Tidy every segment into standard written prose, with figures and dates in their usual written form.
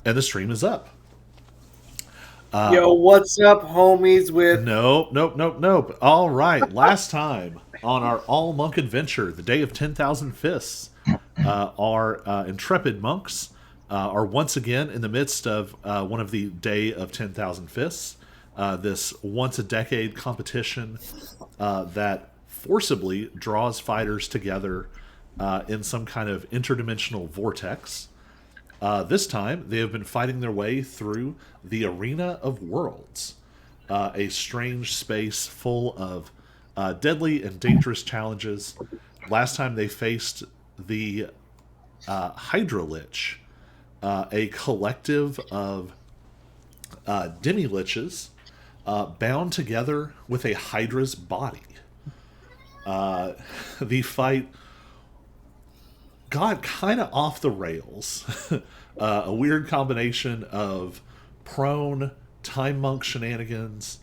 And the stream is up. Yo, what's up, homies? With Nope. All right. Last time on our all monk adventure, the day of 10,000 fists, our intrepid monks are once again in the midst of one of the Day of 10,000 Fists, this once a decade competition that forcibly draws fighters together in some kind of interdimensional vortex. This time, they have been fighting their way through the Arena of Worlds, a strange space full of deadly and dangerous challenges. Last time they faced the Hydrolich, a collective of demi-liches bound together with a Hydra's body. The fight got kind of off the rails. A weird combination of prone time monk shenanigans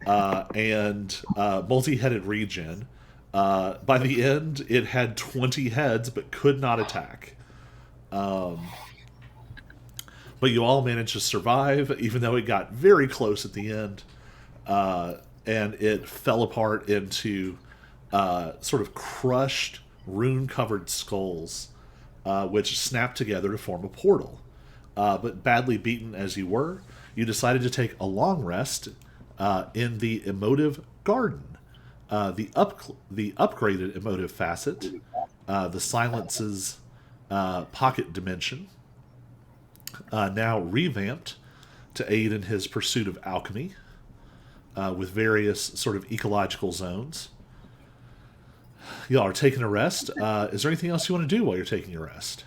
and multi-headed regen. By the end, it had 20 heads but could not attack. But you all managed to survive, even though it got very close at the end. And it fell apart into sort of crushed, rune-covered skulls, which snapped together to form a portal. But badly beaten as you were, you decided to take a long rest in the emotive garden. The upgraded emotive facet, the silence's pocket dimension, now revamped to aid in his pursuit of alchemy, with various sort of ecological zones. Y'all are taking a rest. Is there anything else you want to do while you're taking your rest?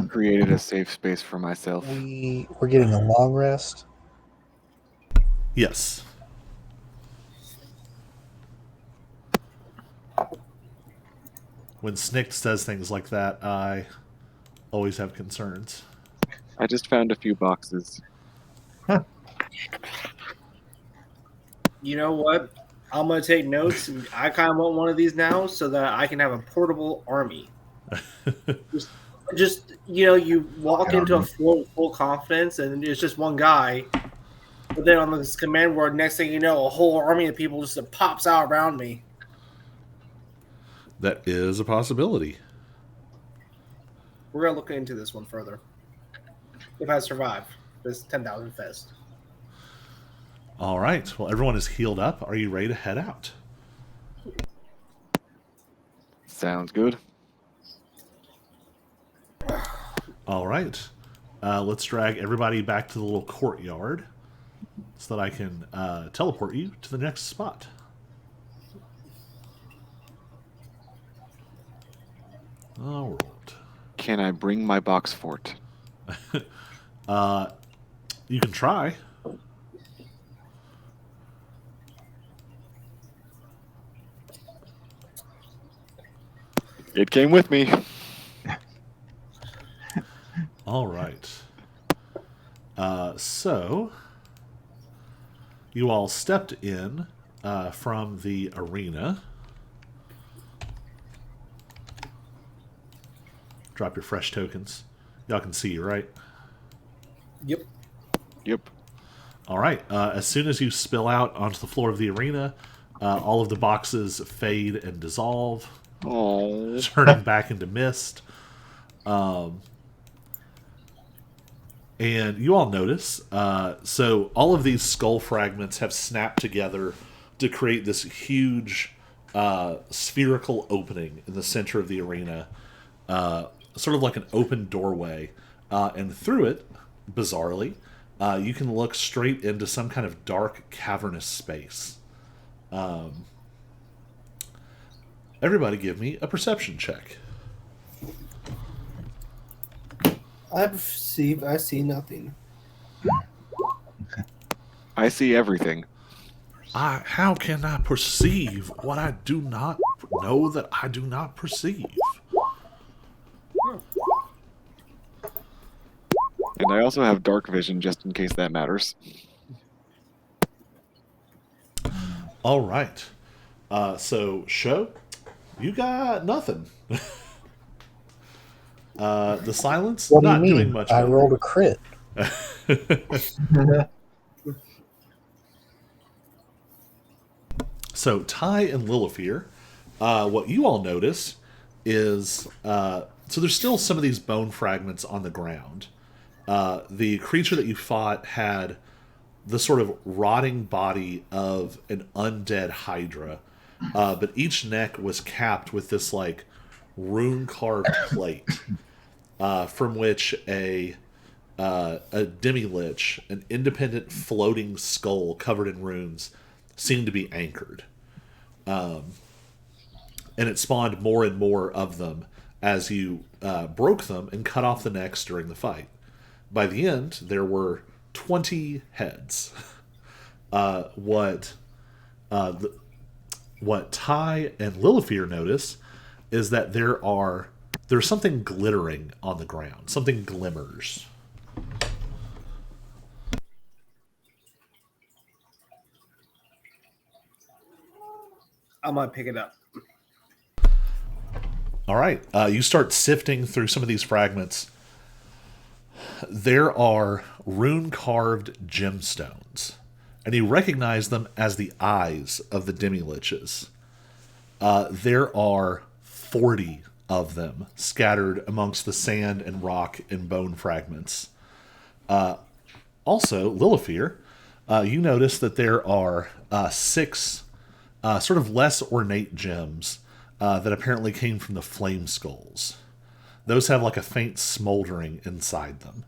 Created a safe space for myself. We're getting a long rest. Yes. When Snick says things like that, I always have concerns. I just found a few boxes. you know what? I'm gonna take notes. I kind of want one of these now so that I can have a portable army. just you walk into a full confidence, and it's just one guy. But then on this command word, next thing you know, a whole army of people just pops out around me. That is a possibility. We're gonna look into this one further. If I survive this 10,000 fest. All right. Well, everyone is healed up. Are you ready to head out? Sounds good. All right. Let's drag everybody back to the little courtyard so that I can teleport you to the next spot. All right. Can I bring my box fort? You can try. It came with me. All right. So, you all stepped in from the arena. Drop your fresh tokens. Y'all can see you, right? Yep. Yep. All right. As soon as you spill out onto the floor of the arena, all of the boxes fade and dissolve, turning back into mist. And you all notice, so all of these skull fragments have snapped together to create this huge spherical opening in the center of the arena, sort of like an open doorway. And through it, bizarrely, you can look straight into some kind of dark, cavernous space. Everybody give me a perception check. I see nothing. I see everything. How can I perceive what I do not know that I do not perceive? And I also have dark vision just in case that matters. All right. So, Show, you got nothing. The silence, What do you not doing mean? much I better. rolled a crit. So, Ty and Lilifear, what you all notice is so there's still some of these bone fragments on the ground. The creature that you fought had the sort of rotting body of an undead hydra, but each neck was capped with this like rune carved plate, from which a demi lich, an independent floating skull covered in runes, seemed to be anchored. And it spawned more and more of them as you broke them and cut off the necks during the fight. By the end, there were 20 heads. What Ty and Lilifear notice is that there's something glittering on the ground. Something glimmers. I might pick it up. All right. You start sifting through some of these fragments. There are rune carved gemstones, and you recognize them as the eyes of the demi-liches. There are 40 of them scattered amongst the sand and rock and bone fragments. Also, Lilifear, you notice that there are six sort of less ornate gems that apparently came from the flame skulls. Those have like a faint smoldering inside them,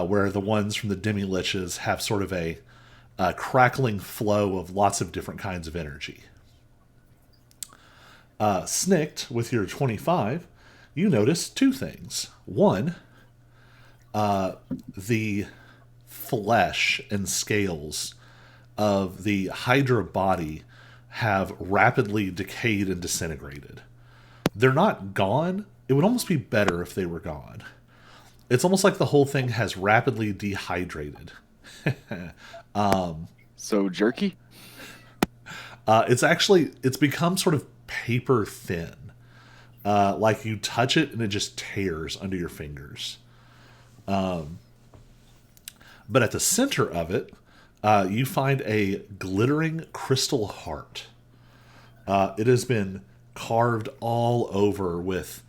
where the ones from the demi-liches have sort of a crackling flow of lots of different kinds of energy. Snicked, with your 25, you notice two things. One, the flesh and scales of the Hydra body have rapidly decayed and disintegrated. They're not gone. It would almost be better if they were gone. It's almost like the whole thing has rapidly dehydrated. So jerky? It's become sort of paper thin. Like you touch it and it just tears under your fingers. But at the center of it, you find a glittering crystal heart. It has been carved all over with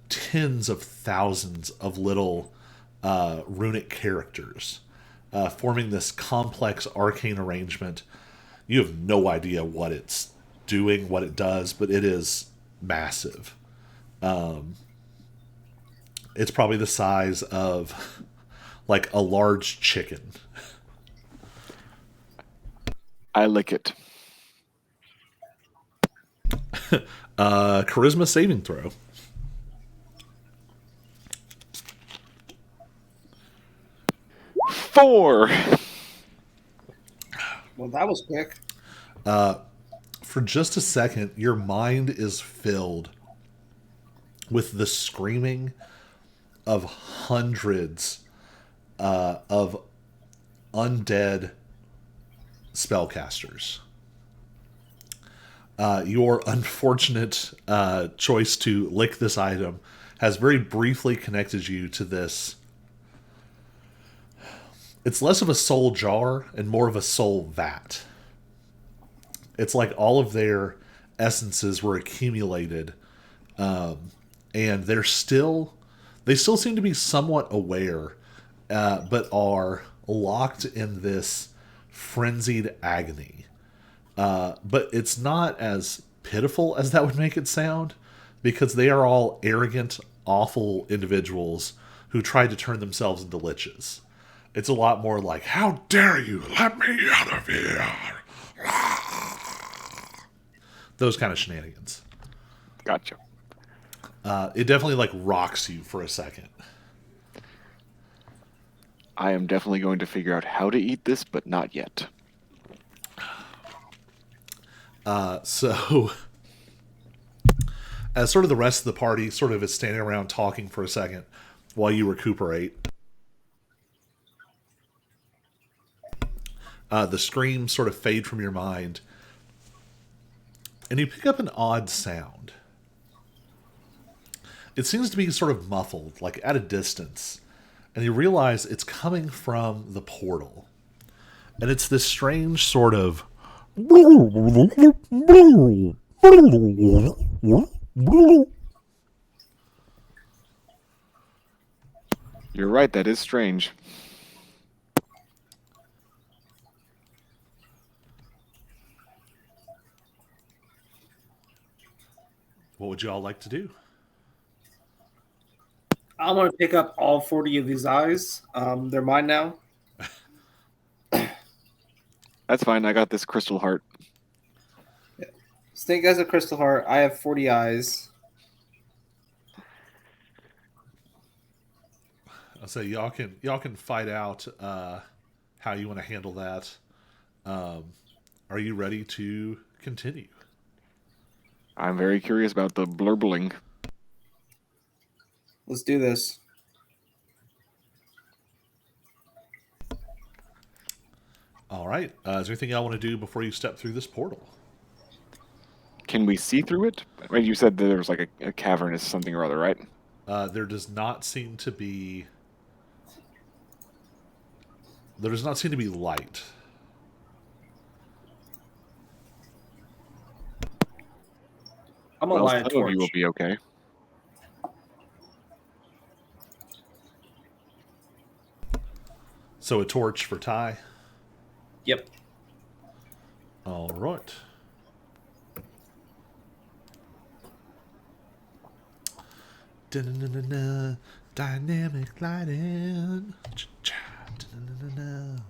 tens of thousands of little runic characters, forming this complex arcane arrangement. You have no idea what it's doing, what it does, but it is massive. It's probably the size of like a large chicken. I lick it. Charisma saving throw. Four. Well, that was quick. For just a second, your mind is filled with the screaming of hundreds of undead spellcasters. Your unfortunate choice to lick this item has very briefly connected you to this. It's less of a soul jar and more of a soul vat. It's like all of their essences were accumulated, and they still seem to be somewhat aware, but are locked in this frenzied agony. But it's not as pitiful as that would make it sound, because they are all arrogant, awful individuals who tried to turn themselves into liches. It's a lot more like, how dare you let me out of here? Those kind of shenanigans. Gotcha. It definitely like rocks you for a second. I am definitely going to figure out how to eat this, but not yet. So, as sort of the rest of the party sort of is standing around talking for a second while you recuperate, the screams sort of fade from your mind, and you pick up an odd sound. It seems to be sort of muffled, like at a distance, and you realize it's coming from the portal. And it's this strange sort of You're right, that is strange. what would you all like to do? I want to pick up all 40 of these eyes. They're mine now. That's fine, I got this crystal heart. Snake has a crystal heart. I have 40 eyes. I'll say y'all can fight out how you want to handle that. Are you ready to continue? I'm very curious about the blurbling. Let's do this. All right. Is there anything y'all want to do before you step through this portal? Can we see through it? Right, you said that there was like a cavernous something or other, right? There does not seem to be. There does not seem to be light. I'm gonna Well, light a some of you will torch. be okay. So a torch for Ty. Yep. All right. Da-na-na-na-na. Dynamic lighting. Cha-cha. Da-na-na-na-na.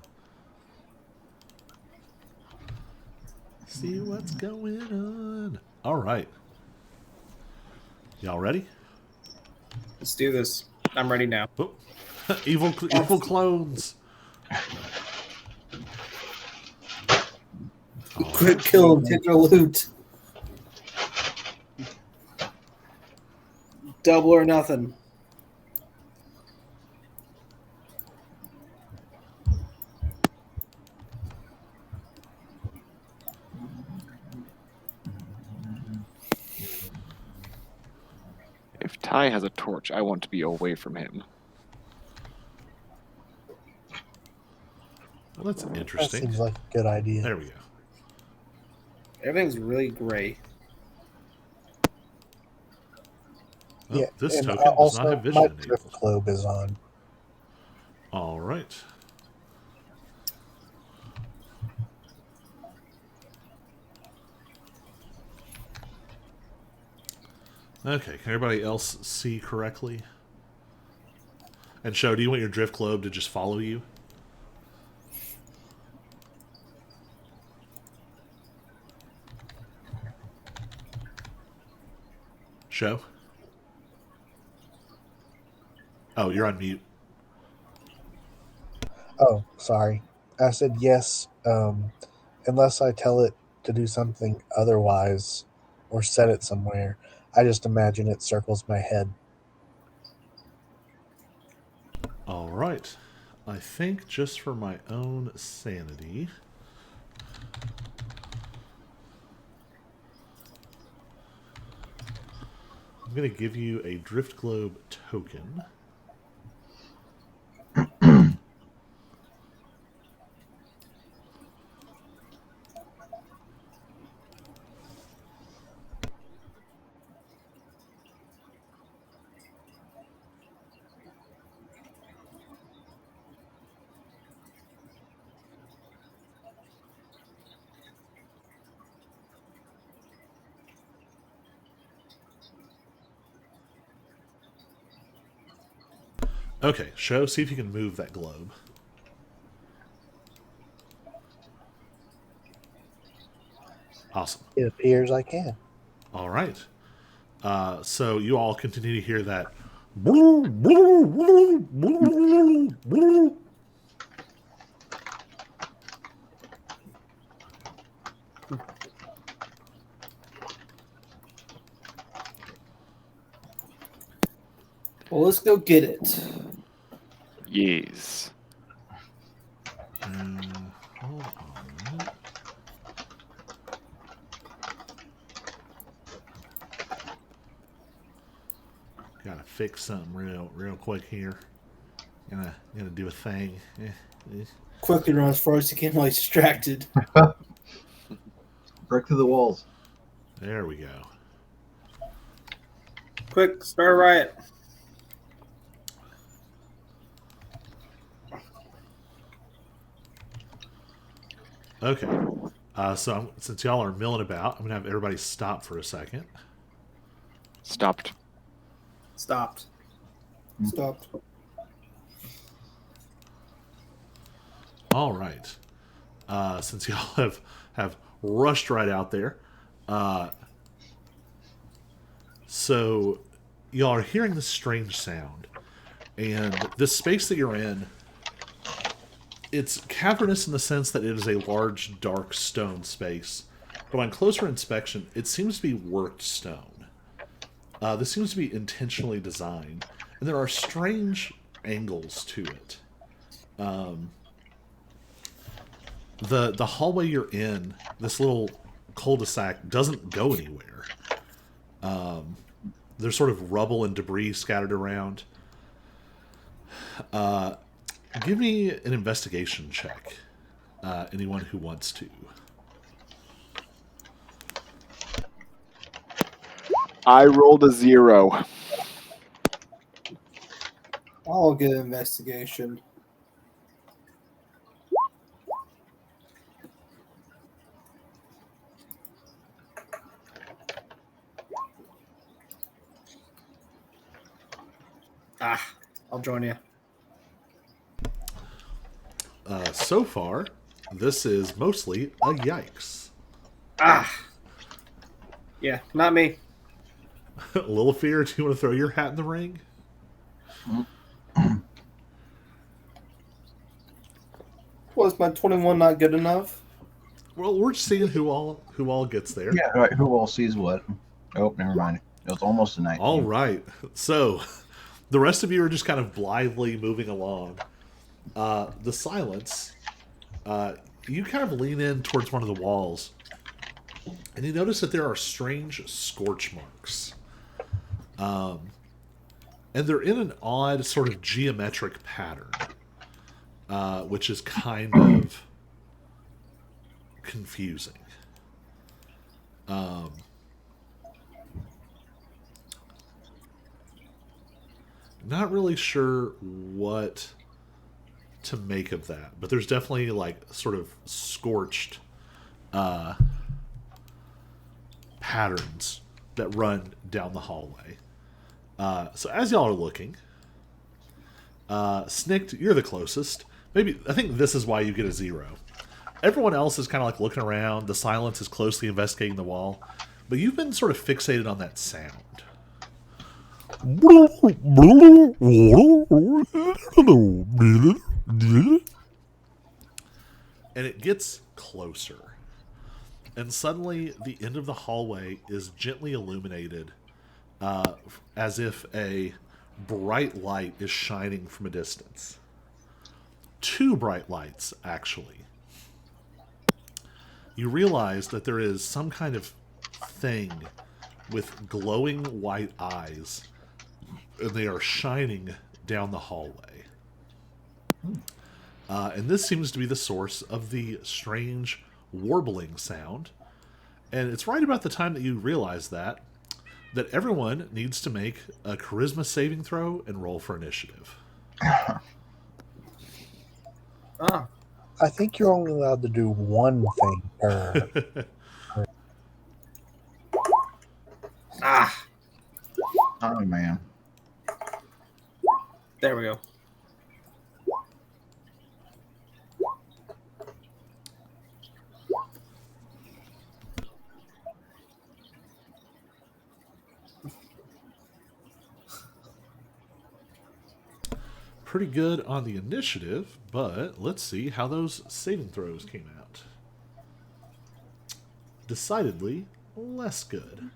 See what's going on. All right. Y'all ready? Let's do this. I'm ready now. Oh. evil clones. Quick kill and take our loot. Double or nothing. If Ty has a torch, I want to be away from him. Well, that's That interesting. seems like a good idea. There we go. Everything's really gray. Oh, Yeah, this and token does also not have my vision drift enabled. globe is on. All right. Okay, can everybody else see correctly? And Sho, do you want your drift globe to just follow you? Sho? Oh, you're on mute. Oh, sorry. I said yes, unless I tell it to do something otherwise or set it somewhere. I just imagine it circles my head. All right. I think just for my own sanity, I'm going to give you a drift globe token. Okay, Sho, see if you can move that globe. Awesome. It appears I can. All right. So you all continue to hear that. Well, let's go get it. Yes. Hold on. Gotta fix something real quick here. Gonna do a thing. Quickly run as far as you can while he's distracted. Break through the walls. There we go. Quick, start a riot. Okay. Since y'all are milling about, I'm gonna have everybody stop for a second. Stopped. Stopped. Stopped. All right. Since y'all have rushed right out there, so y'all are hearing this strange sound, and this space that you're in, it's cavernous in the sense that it is a large, dark stone space, but on closer inspection, it seems to be worked stone. This seems to be intentionally designed, and there are strange angles to it. The hallway you're in, this little cul-de-sac, doesn't go anywhere. There's sort of rubble and debris scattered around. Give me an investigation check. Anyone who wants to. I rolled a 0. I'll get an investigation. I'll join you. So far, this is mostly a yikes. Yeah, not me. Lilifear, do you want to throw your hat in the ring? Was my 21 not good enough? Well, we're just seeing who all gets there. Yeah, right. Who all sees what? Oh, never mind. It was almost a 19. All right. So, the rest of you are just kind of blithely moving along. The silence, you kind of lean in towards one of the walls, and you notice that there are strange scorch marks. And they're in an odd sort of geometric pattern, which is kind of confusing. Not really sure what to make of that, but there's definitely like sort of scorched patterns that run down the hallway. So as y'all are looking, Snicked, you're the closest. Maybe I think this is why you get a 0. Everyone else is kind of like looking around. The silence is closely investigating the wall, but you've been sort of fixated on that sound. And it gets closer. And suddenly, the end of the hallway is gently illuminated, as if a bright light is shining from a distance. 2 bright lights, actually. You realize that there is some kind of thing with glowing white eyes, and they are shining down the hallway. And this seems to be the source of the strange warbling sound. And it's right about the time that you realize that everyone needs to make a charisma saving throw and roll for initiative. I think you're only allowed to do one thing per. Oh, man. There we go. Pretty good on the initiative, but let's see how those saving throws came out. Decidedly less good.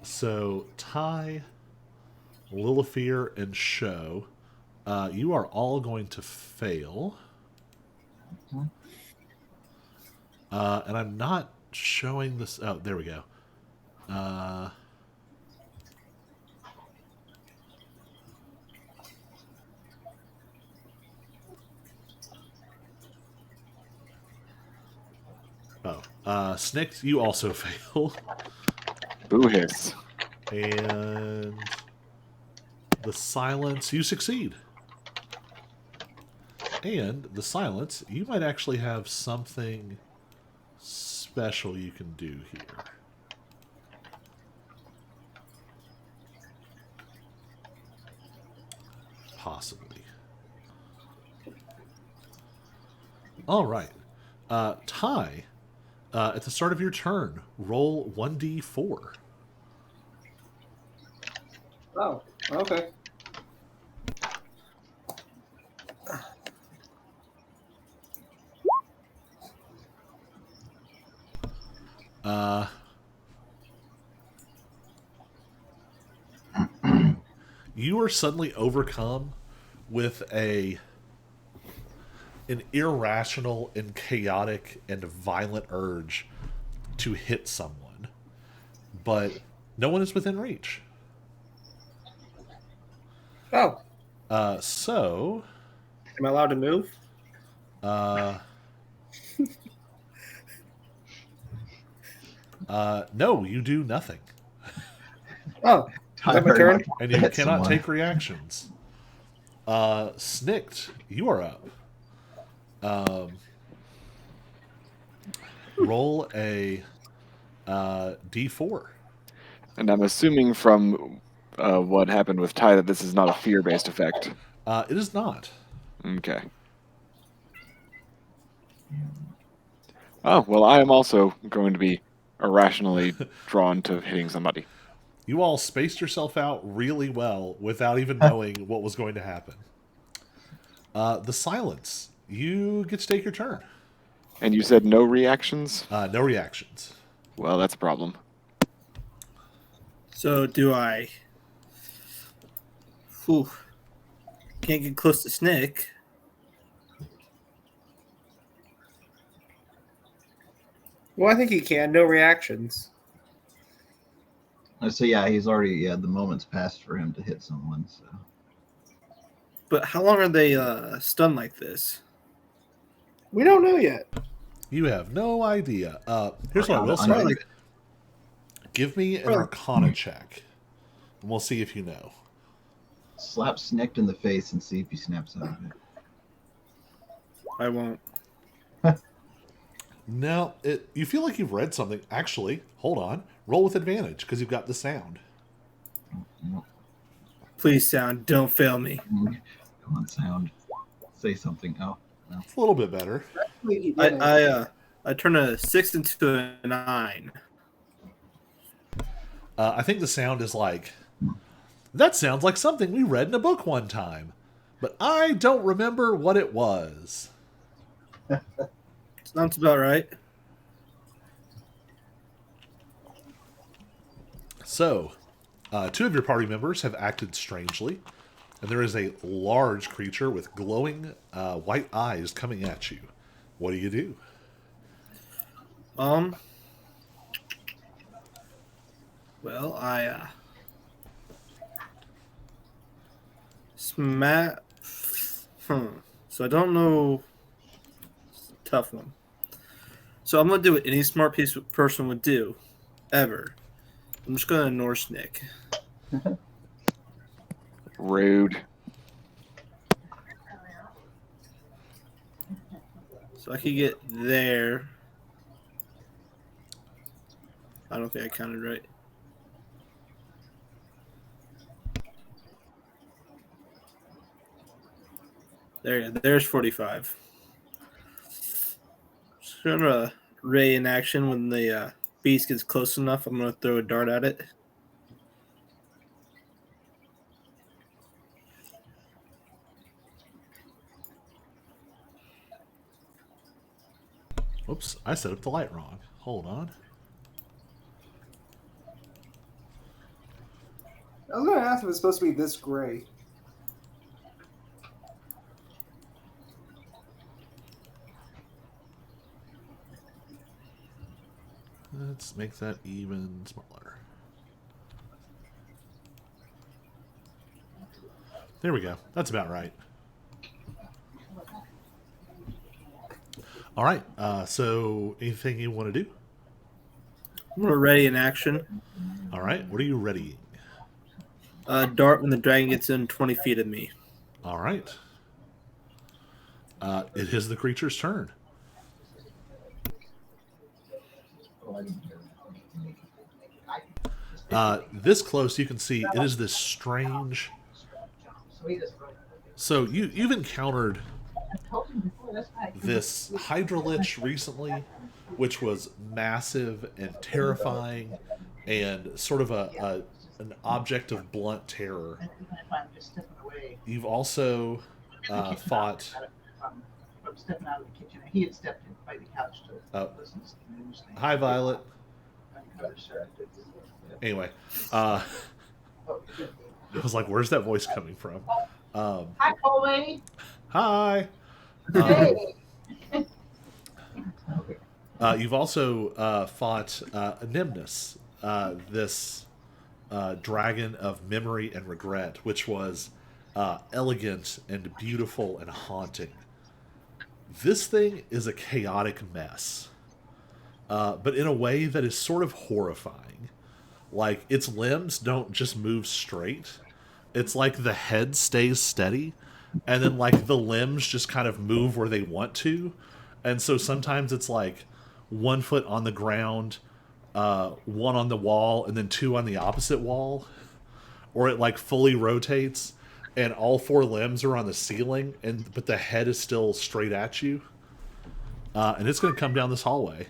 So, Ty, Lilifear, and Show, you are all going to fail. And I'm not showing this. Oh, there we go. Snicked, you also fail. Boo hiss. And the silence, you succeed. And the silence, you might actually have something special you can do here. Possibly. All right. Ty, at the start of your turn, roll 1d4. Oh, okay. You are suddenly overcome with an irrational and chaotic and violent urge to hit someone, but no one is within reach. Oh, So, am I allowed to move? no, you do nothing, Oh, Ty that my very turn? much wants and to you hit cannot someone. take reactions. Snicked, you are up. Roll a d4. And I'm assuming from what happened with Ty that this is not a fear-based effect. It is not. Okay. Oh, well, I am also going to be irrationally drawn to hitting somebody. You all spaced yourself out really well without even knowing what was going to happen. The silence. You get to take your turn. And you said no reactions? No reactions. Well, that's a problem. So do I? Whew. Can't get close to Snick. Well, I think he can. No reactions. So yeah, he's already the moment's passed for him to hit someone. So But how long are they stunned like this? We don't know yet. You have no idea. Here's what I will Probably say. under- Give me an Really? Arcana check, and we'll see if you know. slap Snicked in the face and see if he snaps out of it. I won't. No, you feel like you've read something. Actually, hold on. Roll with advantage because you've got the sound. Please, sound, don't fail me. Come on, sound. Say something. Oh, no. It's a little bit better. I turn a 6 into a 9. I think the sound is like, that sounds like something we read in a book one time, but I don't remember what it was. Sounds about right. So, two of your party members have acted strangely, and there is a large creature with glowing white eyes coming at you. What do you do? Well, I smack. So I don't know. It's a tough one. So I'm gonna do what any smart person would do, ever. I'm just gonna ignore Snick. Rude. So I could get there. I don't think I counted right. There's 45. Just gonna ray in action when the beast gets close enough. I'm gonna throw a dart at it. Oops, I set up the light wrong. Hold on. I was gonna ask if it's supposed to be this gray. Let's make that even smaller. There we go. That's about right. All right. So anything you want to do? I'm gonna ready in action. All right. What are you readying? Dart when the dragon gets in 20 feet of me. All right. It is the creature's turn. This close, you can see it is this strange. So you've encountered this Hydrolich recently, which was massive and terrifying, and sort of an object of blunt terror. You've also fought. Uh, Hi, Violet. Anyway, I was like, "Where's that voice coming from?" Hi, Coley. Hi. Hey. You've also fought Nimnus, this dragon of memory and regret, which was elegant and beautiful and haunting. This thing is a chaotic mess, but in a way that is sort of horrifying. Like, its limbs don't just move straight. It's like the head stays steady, and then, like, the limbs just kind of move where they want to. And so sometimes it's like 1 foot on the ground, one on the wall, and then two on the opposite wall. Or it, like, fully rotates, and all four limbs are on the ceiling, but the head is still straight at you. And it's going to come down this hallway.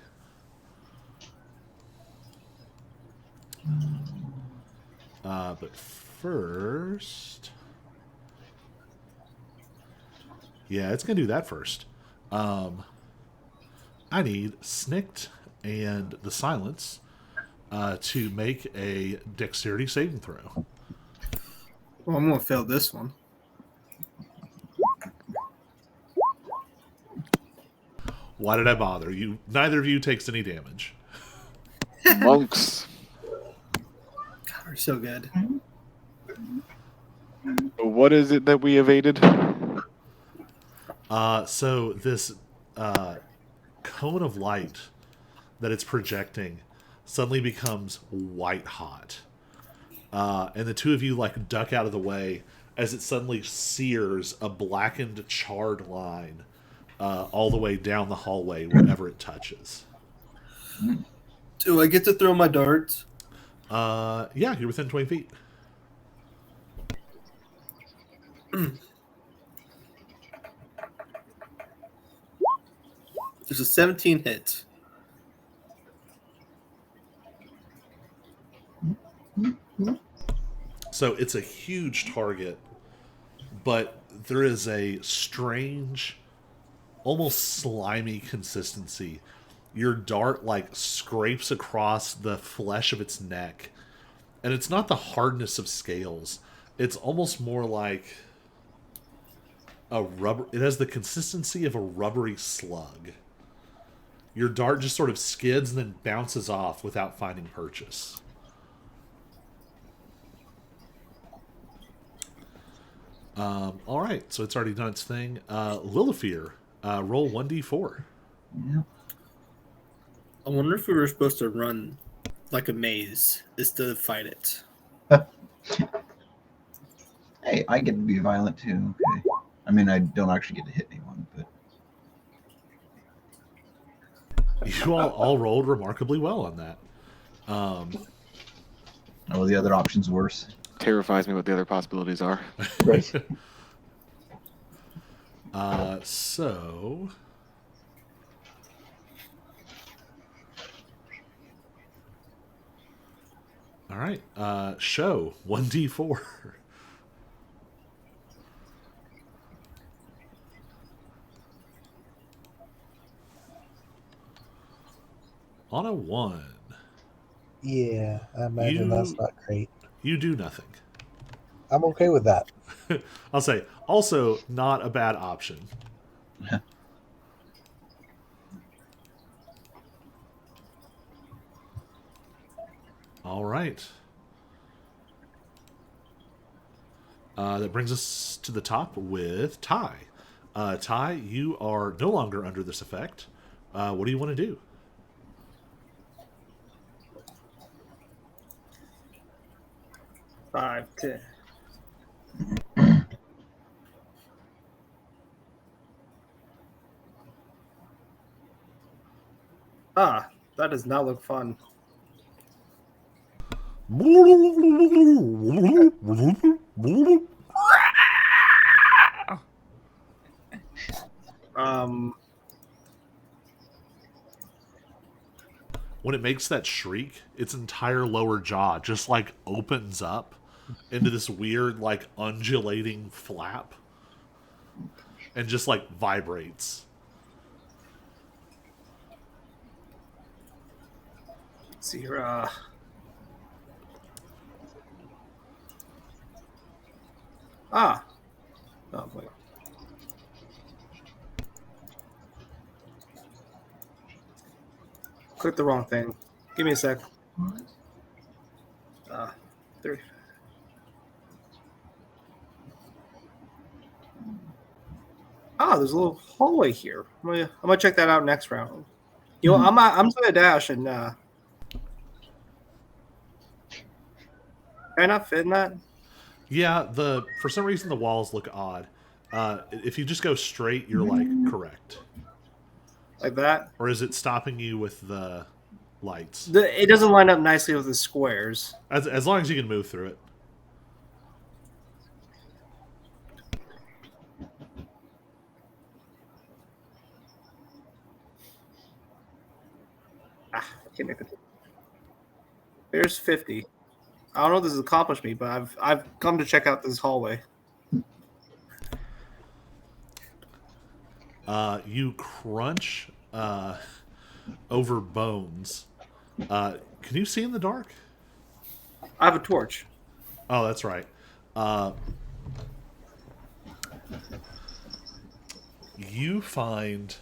But first... Yeah, it's going to do that first. I need Snicked and the Silence to make a dexterity saving throw. Well, I'm gonna fail this one. Why did I bother? Neither of you takes any damage. Monks. God, we're so good. What is it that we evaded? So this cone of light that it's projecting suddenly becomes white hot. And the two of you like duck out of the way as it suddenly sears a blackened, charred line all the way down the hallway wherever it touches. Do I get to throw my darts? Yeah, you're within 20 feet. There's a 17 hit. So it's a huge target, but there is a strange, almost slimy consistency. Your dart like scrapes across the flesh of its neck, and it's not the hardness of scales. It's almost more like a rubber. It has the consistency of a rubbery slug. Your dart just sort of skids and then bounces off without finding purchase. All right, so it's already done its thing. Lilifear, roll 1d4. Yeah. I wonder if we were supposed to run like a maze instead of fight it. Hey, I get to be violent too. Okay. I mean, I don't actually get to hit anyone, but You all rolled remarkably well on that. oh, the other option's worse. Terrifies me what the other possibilities are. Right. So... All right, show 1d4. On a 1. Yeah, I imagine that's not great. You do nothing. I'm okay with that. I'll say, also not a bad option. All right. That brings us to the top with Ty. Ty, you are no longer under this effect. What do you want to do? Five, 10. That does not look fun. When it makes that shriek, its entire lower jaw just like opens up into this weird like undulating flap and just like vibrates. Let's see here. Oh, wait. Click the wrong thing. Give me a sec. 30. There's a little hallway here. I'm gonna check that out next round. You know, I'm just gonna dash and can I not fit in that? Yeah, for some reason the walls look odd. If you just go straight, you're like correct. Like that? Or is it stopping you with the lights? It doesn't line up nicely with the squares. As long as you can move through it. I can't make it. There's 50. I don't know if this has accomplished me, but I've come to check out this hallway. You crunch over bones. Can you see in the dark? I have a torch. Oh, that's right. You find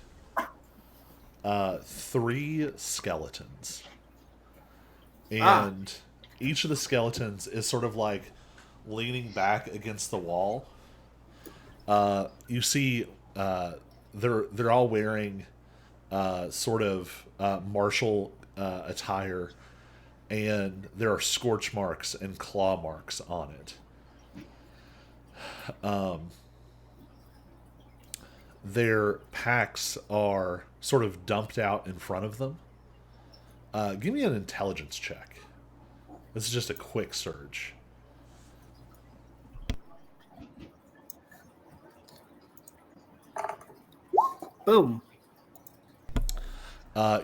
3 skeletons. And each of the skeletons is sort of like leaning back against the wall. You see they're all wearing sort of martial attire, and there are scorch marks and claw marks on it. Their packs are sort of dumped out in front of them. Give me an intelligence check. This is just a quick search. Boom.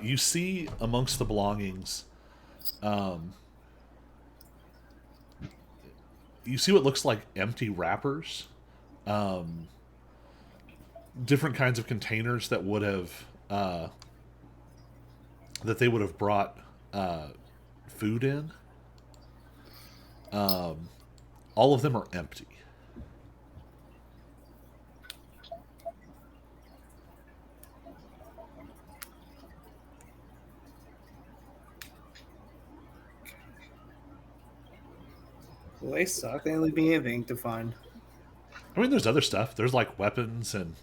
You see amongst the belongings, you see what looks like empty wrappers, different kinds of containers that would have that they would have brought food in. All of them are empty. Well, they suck. They leave me anything to find. I mean, there's other stuff. There's like weapons and,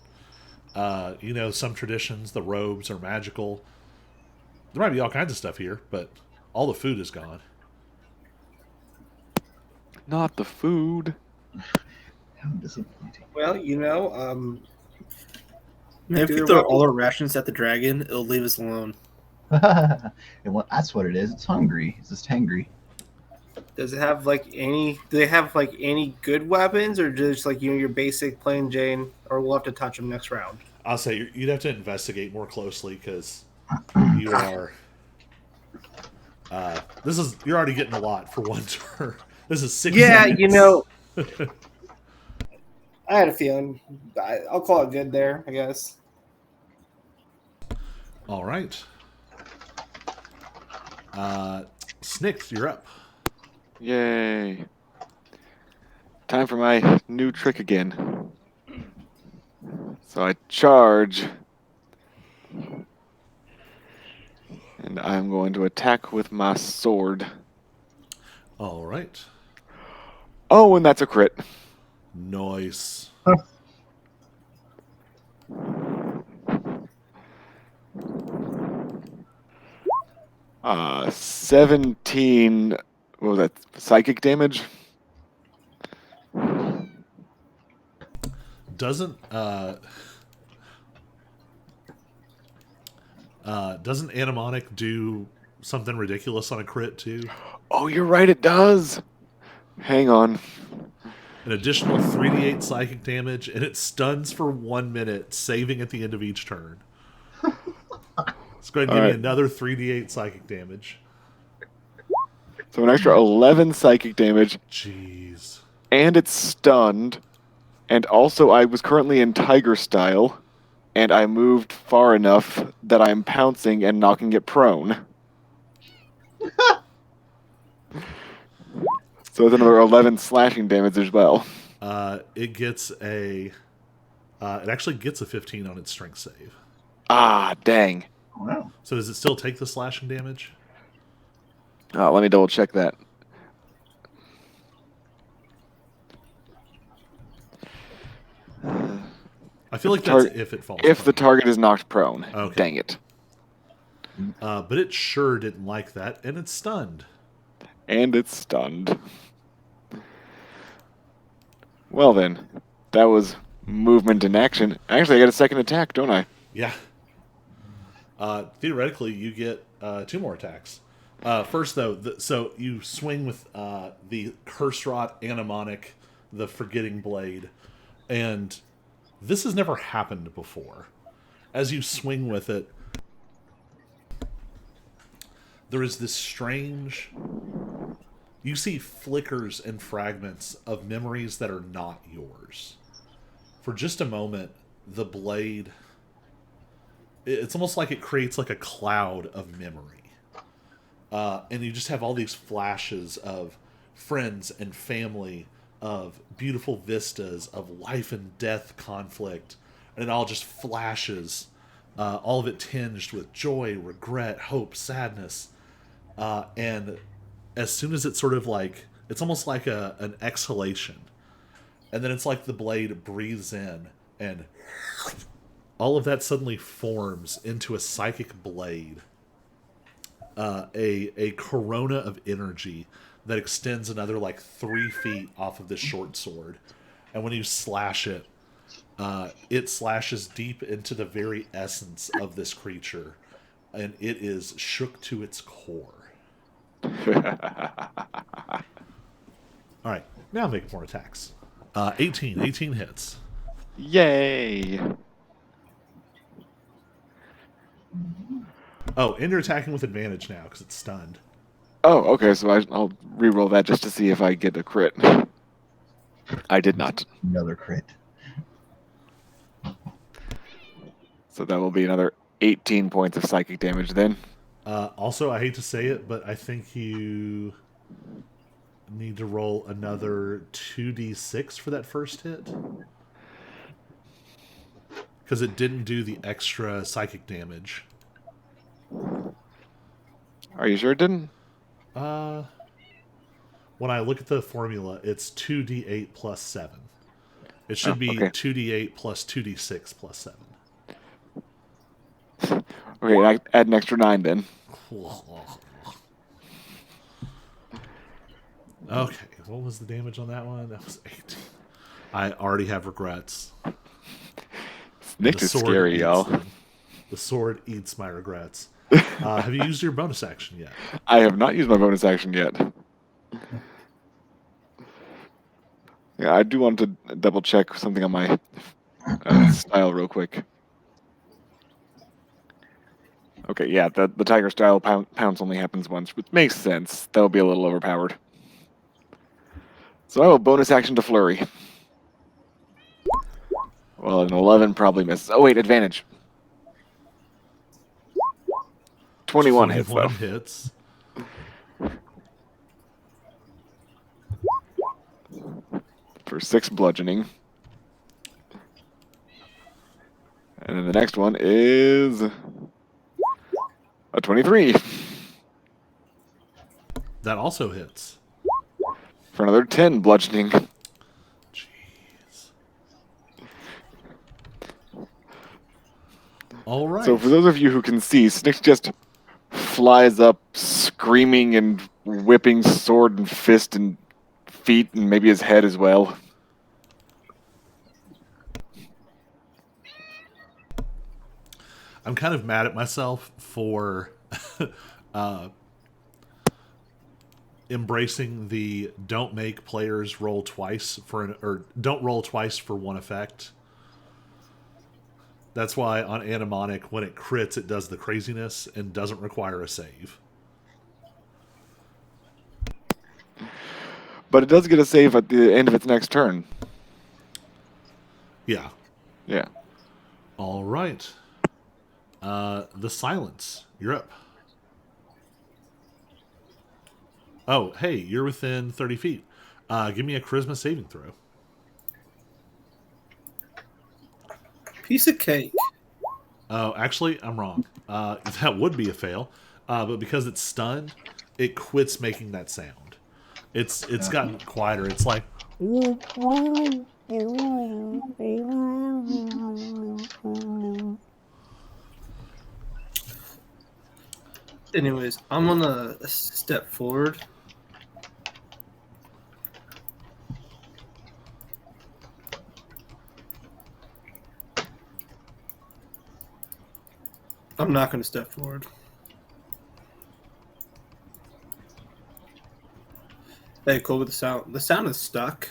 some traditions, the robes are magical. There might be all kinds of stuff here, but all the food is gone. Not the food. How disappointing. Well, if we throw all our rations at the dragon, it'll leave us alone. That's what it is. It's hungry. It's just hangry. Does it have do they have any good weapons, or just your basic plain Jane, or we'll have to touch them next round? I'll say you'd have to investigate more closely because you are. You're already getting a lot for one turn. This is 6 seconds. I had a feeling. I'll call it good there, I guess. All right. Snick, you're up. Yay. Time for my new trick again. So I charge. And I'm going to attack with my sword. All right. Oh, and that's a crit. Nice. 17. What was that? Psychic damage? Doesn't Animonic do something ridiculous on a crit too? Oh, you're right, it does. Hang on. An additional 3d8 psychic damage, and it stuns for 1 minute, saving at the end of each turn. It's going to give me Alright. another 3d8 psychic damage. So an extra 11 psychic damage, Jeez. and it's stunned. And also, I was currently in Tiger style, and I moved far enough that I'm pouncing and knocking it prone. So it's another 11 slashing damage as well. It gets a. It actually gets a 15 on its strength save. Ah, dang. Wow. So does it still take the slashing damage? Let me double check that. I feel like that's if it falls. If the prone. target is knocked prone. Okay. Dang it. But it sure didn't like that, and it's stunned. And it's stunned. Well then, that was movement in action. Actually, I got a second attack, don't I? Yeah. Theoretically, you get 2 more attacks. First, though, so you swing with the Curse Rot Animonic, the Forgetting Blade, and this has never happened before. As you swing with it, there is this strange... You see flickers and fragments of memories that are not yours. For just a moment, the blade... It's almost like it creates like a cloud of memory. And you just have all these flashes of friends and family, of beautiful vistas, of life and death conflict. And it all just flashes, all of it tinged with joy, regret, hope, sadness. And as soon as it's sort of like, it's almost like an exhalation. And then it's like the blade breathes in, and all of that suddenly forms into a psychic blade. A corona of energy that extends another like 3 feet off of this short sword. And when you slash it, it slashes deep into the very essence of this creature. And it is shook to its core. Alright, now make more attacks. 18 hits. Yay! Oh, and you're attacking with advantage now because it's stunned. Oh, okay, so I'll re-roll that just to see if I get a crit. I did not. Another crit. So that will be another 18 points of psychic damage then. Also, I hate to say it, but I think you need to roll another 2d6 for that first hit. Because it didn't do the extra psychic damage. Are you sure it didn't? When I look at the formula, it's 2d8 plus 7. It should be okay. 2d8 plus 2d6 plus 7. Okay, add an extra 9 then. Okay, what was the damage on that one? That was 18. I already have regrets. Nick is scary, y'all. The sword eats my regrets. Have you used your bonus action yet? I have not used my bonus action yet. Yeah, I do want to double check something on my style real quick. Okay, yeah, the tiger style pounce only happens once, which makes sense. That will be a little overpowered. So I will bonus action to flurry. Well, an 11 probably misses. Oh wait, advantage. 21 hits though. Hits. For 6 bludgeoning. And then the next one is a 23. That also hits. For another 10 bludgeoning. Jeez. All right. So for those of you who can see, Snick's just flies up, screaming and whipping sword and fist and feet and maybe his head as well. I'm kind of mad at myself for embracing the don't make players roll twice or don't roll twice for one effect. That's why on Animonic, when it crits, it does the craziness and doesn't require a save. But it does get a save at the end of its next turn. Yeah. Yeah. All right. The Silence. You're up. Oh, hey, you're within 30 feet. Give me a charisma saving throw. Piece of cake. Oh, actually, I'm wrong. That would be a fail. But because it's stunned, it quits making that sound. It's gotten quieter. It's like Anyways, I'm gonna step forward. I'm not gonna step forward. Hey, cool with the sound. The sound is stuck.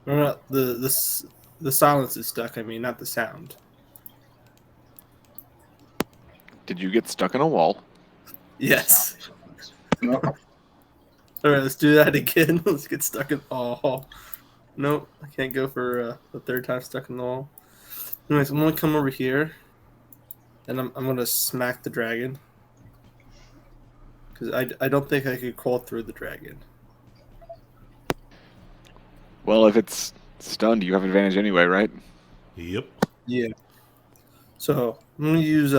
No, not the silence is stuck. I mean, not the sound. Did you get stuck in a wall? Yes. No. All right, let's do that again. Let's get stuck in. Oh, no, I can't go for the third time stuck in the wall. Anyways, I'm gonna come over here, and I'm gonna smack the dragon because I don't think I could crawl through the dragon. Well, if it's stunned, you have advantage anyway, right? yep. Yeah. So I'm gonna use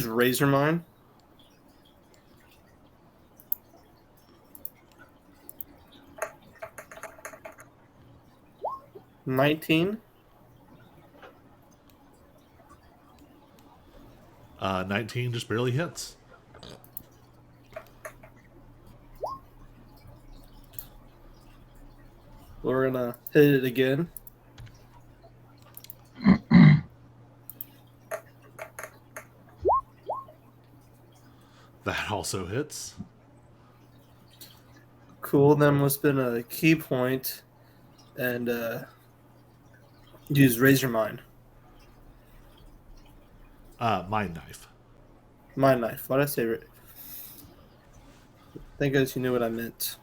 Razor Mine. $19. 19 just barely hits. We're gonna hit it again. That also hits. Cool. Then I'm gonna spend a key point and use Razor Mine. Mind Knife. My knife. Why did I say? Thank goodness you knew what I meant.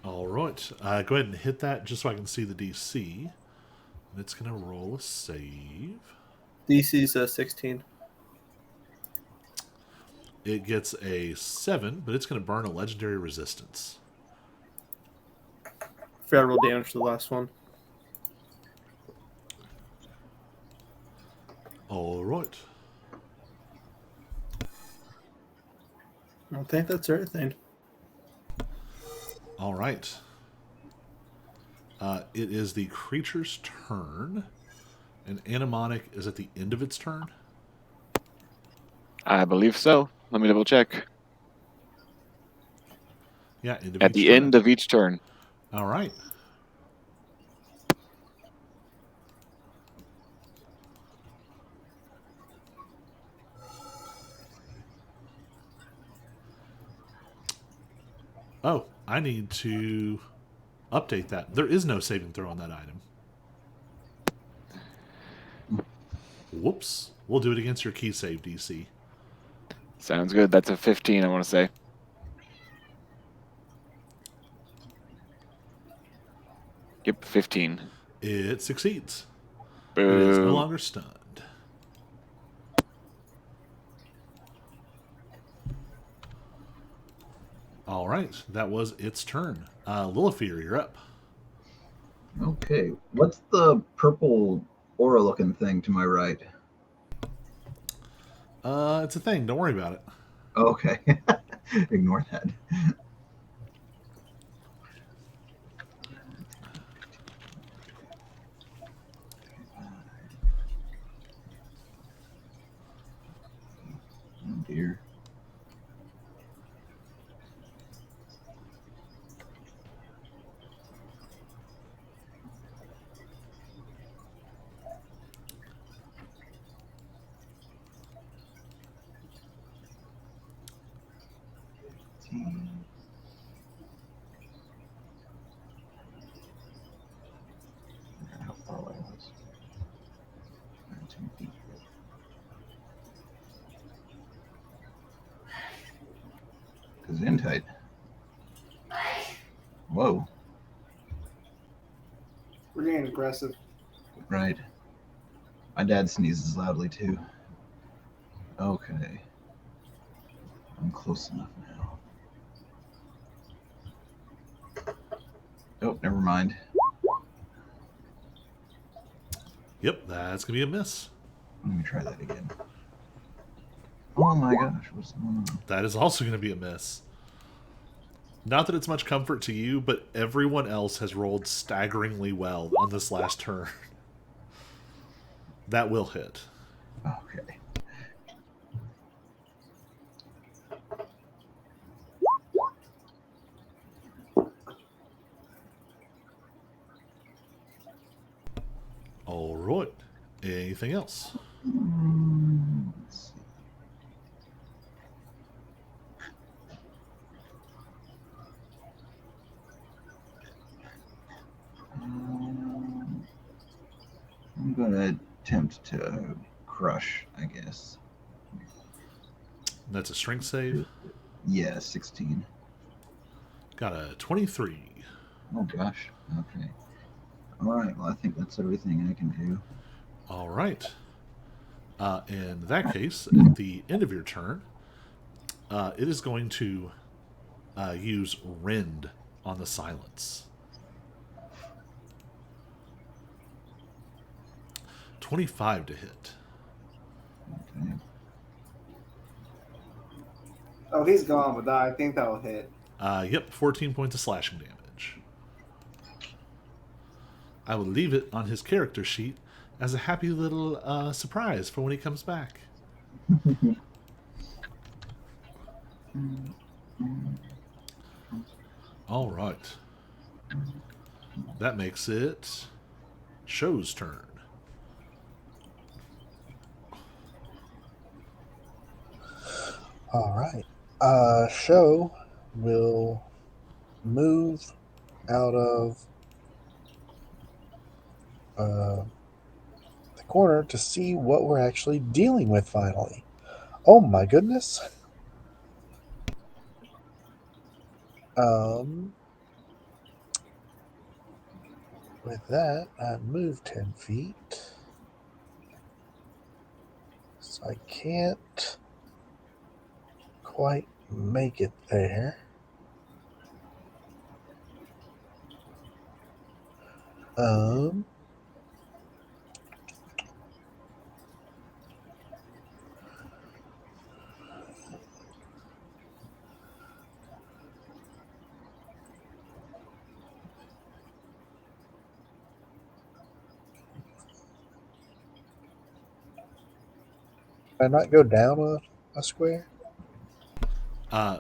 All right. Go ahead and hit that just so I can see the DC. And it's going to roll a save. DC's 16. It gets a 7, but it's going to burn a legendary resistance. Federal damage to the last one. All right. I think that's everything. All right. It is the creature's turn, and Animonic is at the end of its turn. I believe so. Let me double check. Yeah, end of At each the turn. end of each turn. All right. Oh, I need to update that. There is no saving throw on that item. Whoops. We'll do it against your key save DC. Sounds good. That's a 15, I want to say. Yep, 15. It succeeds. Boo. It is no longer stunned. All right, that was its turn. Lilifear, you're up. Okay. What's the purple aura looking thing to my right? It's a thing. Don't worry about it. Okay. Ignore that. 15. How far away was? 19 feet. Because in tight. Whoa. We're getting aggressive. Right. My dad sneezes loudly too. Okay. I'm close enough now. Oh, never mind. Yep, that's going to be a miss. Let me try that again. Oh my gosh, what's going on? That is also going to be a miss. Not that it's much comfort to you, but everyone else has rolled staggeringly well on this last turn. That will hit. Okay. All right. Anything else? Let's see. I'm gonna attempt to crush, I guess. That's a strength save. Yeah, 16. Got a 23. Oh gosh. Okay. All right. Well, I think that's everything I can do. All right. In that case, at the end of your turn, it is going to use Rend on the silence. 25 to hit. Okay. Oh, he's gone, but I think that'll hit. Yep, 14 points of slashing damage. I will leave it on his character sheet as a happy little surprise for when he comes back. All right. That makes it Show's turn. All right. Show will move out of the corner to see what we're actually dealing with finally. Oh my goodness. With that, I moved 10 feet. So I can't quite make it there. Can I not go down a square?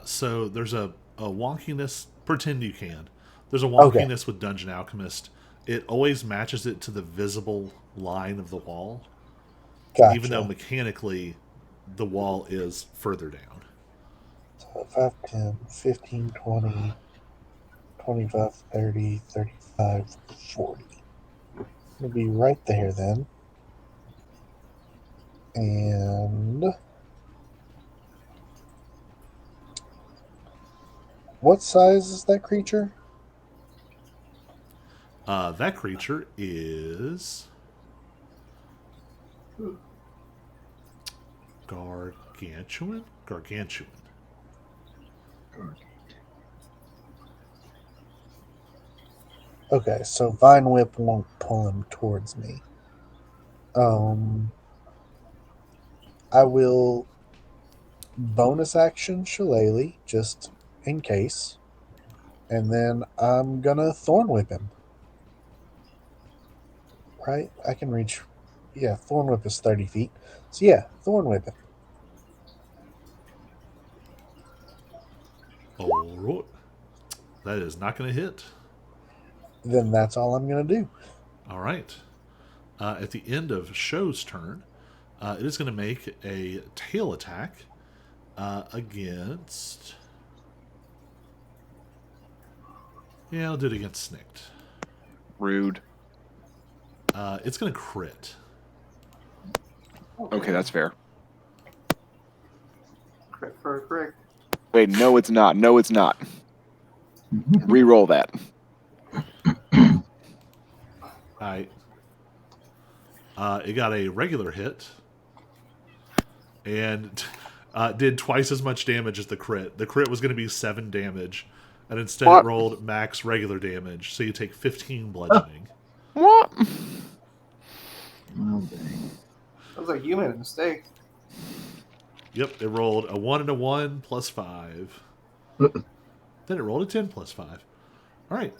So there's a wonkiness. Pretend you can. There's a Okay. wonkiness with Dungeon Alchemist. It always matches it to the visible line of the wall, Gotcha. even though mechanically the wall is further down. So 5, 10, 15, 20, 25, 30, 35, 40. It'll be right there then. And what size is that creature? That creature is gargantuan. Gargantuan. Okay, so Vine Whip won't pull him towards me. I will bonus action Shillelagh just in case, and then I'm gonna Thorn Whip him. Right? I can reach. Yeah, Thorn Whip is 30 feet. So yeah, Thorn Whip him. All right. That is not going to hit. Then that's all I'm gonna do. All right. At the end of Show's turn, it is going to make a tail attack against Yeah, I'll do it against Snicked. Rude. It's going to crit. Okay, that's fair. Crit for a crit. Wait, no, it's not. No, it's not. Reroll that. Alright. It got a regular hit. And did twice as much damage as the crit. The crit was going to be 7 damage. And instead What? it rolled max regular damage. So you take 15 bludgeoning. What? Well, dang. That was like you made a mistake. Yep, it rolled a 1 and a 1 plus 5. Then it rolled a 10 plus 5. Alright.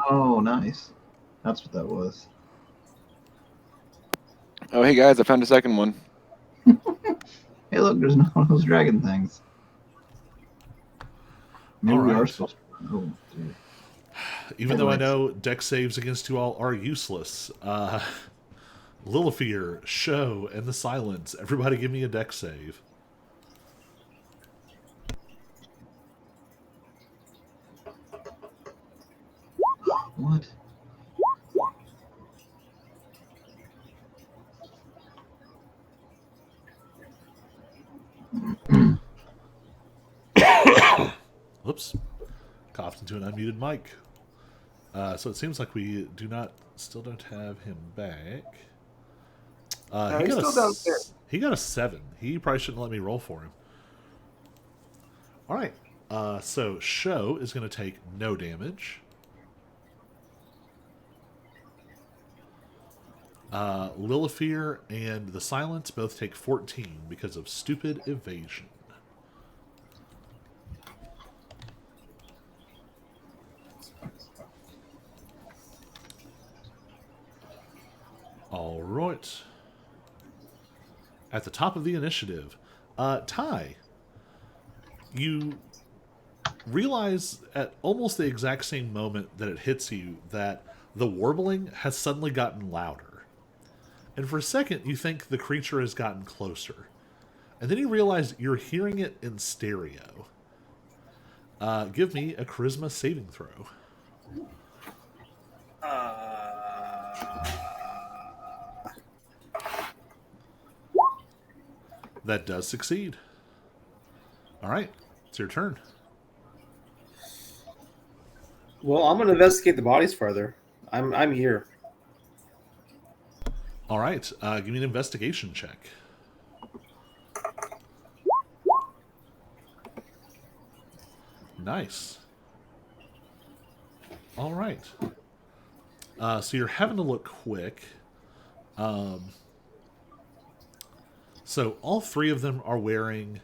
Oh, nice. That's what that was. Oh, hey guys, I found a second one. Hey, look, there's no one of those dragon things. Maybe we are Alright. supposed to. Oh, dear. Even though I Anyways. know deck saves against you all are useless. Lilifear, Show, and the Silence. Everybody give me a deck save. What? Whoops. Coughed into an unmuted mic. So it seems like we still don't have him back. He he's got still downstairs. He got a 7. He probably shouldn't let me roll for him. Alright. So Show is going to take no damage. Lilifear and the Silence both take 14 because of stupid evasion. All right. At the top of the initiative, Ty, you realize at almost the exact same moment that it hits you that the warbling has suddenly gotten louder. And for a second, you think the creature has gotten closer. And then you realize you're hearing it in stereo. Give me a charisma saving throw. That does succeed. All right, it's your turn. Well, I'm gonna investigate the bodies further. I'm here. All right, give me an investigation check. Nice. All right. So you're having to look quick. So all 3 of them are wearing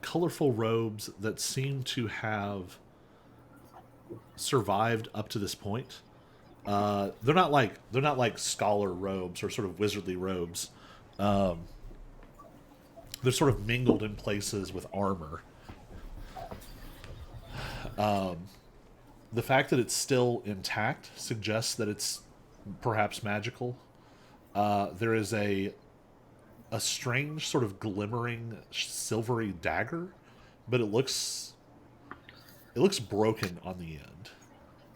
colorful robes that seem to have survived up to this point. They're not like scholar robes or sort of wizardly robes. They're sort of mingled in places with armor. The fact that it's still intact suggests that it's perhaps magical. There is a strange sort of glimmering silvery dagger, but it looks broken on the end.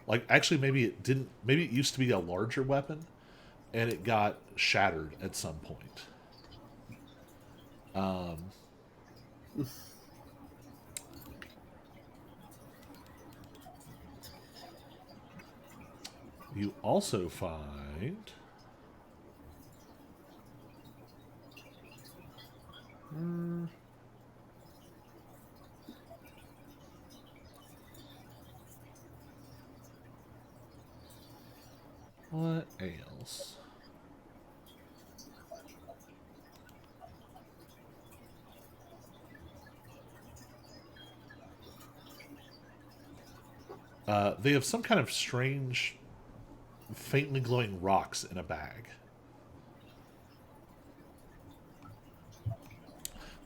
Like actually maybe it used to be a larger weapon and it got shattered at some point. You also find what else? They have some kind of strange, faintly glowing rocks in a bag.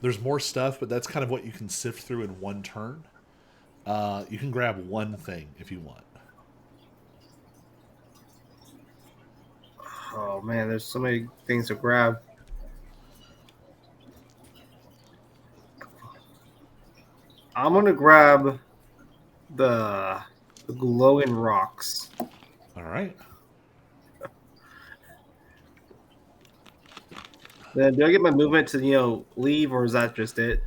There's more stuff, but that's kind of what you can sift through in one turn. You can grab one thing if you want. Oh man, there's so many things to grab. I'm gonna grab the glowing rocks. All right. Then do I get my movement to leave, or is that just it?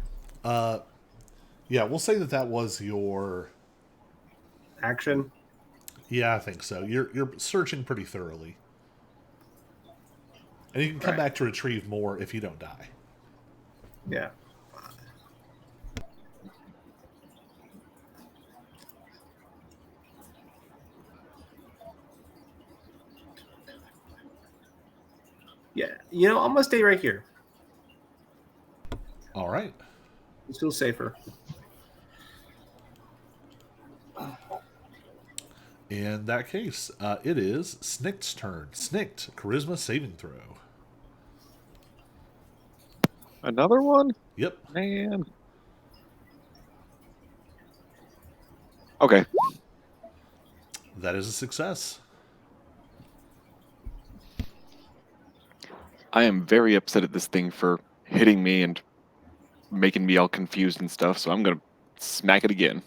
Yeah, we'll say that that was your. Action. Yeah, I think so. You're searching pretty thoroughly, and you can come Right. back to retrieve more if you don't die. Yeah. Yeah. I'm gonna stay right here. All right. It feels safer. In that case, it is Snikt's turn. Snikt, charisma saving throw. Another one? Yep. Man. Okay. That is a success. I am very upset at this thing for hitting me and making me all confused and stuff, so I'm going to smack it again.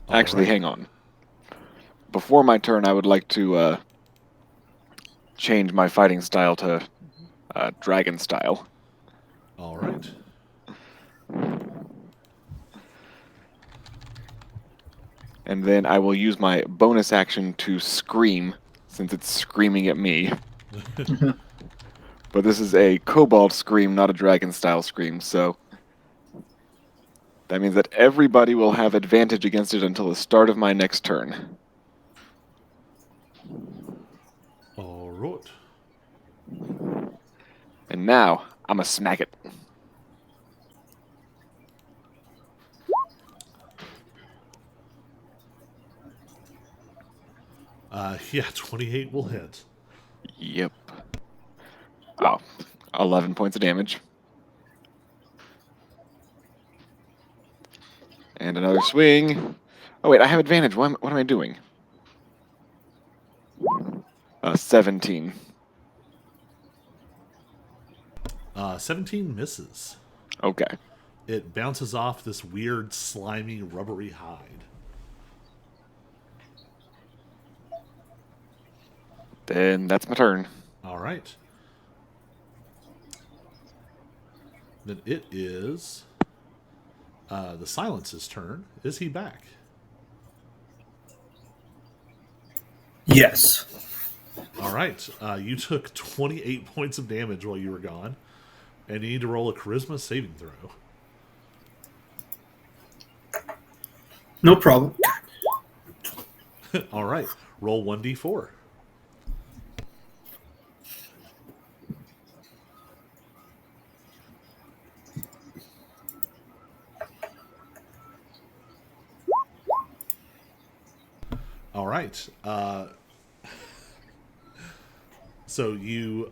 All Actually, right. hang on. Before my turn, I would like to change my fighting style to dragon style. All right. And then I will use my bonus action to scream, since it's screaming at me. But this is a kobold scream, not a dragon style scream, so that means that everybody will have advantage against it until the start of my next turn. All right. And now, I'm going to smack it. Yeah, 28 will hit. Yep. Oh, 11 points of damage. And another swing. Oh, wait, I have advantage. What am I doing? 17. 17 misses. Okay. It bounces off this weird, slimy, rubbery hide. Then that's my turn. All right. Then it is the Silence's turn. Is he back? Yes. All right. You took 28 points of damage while you were gone, and you need to roll a charisma saving throw. No problem. All right. Roll 1d4. All right. So you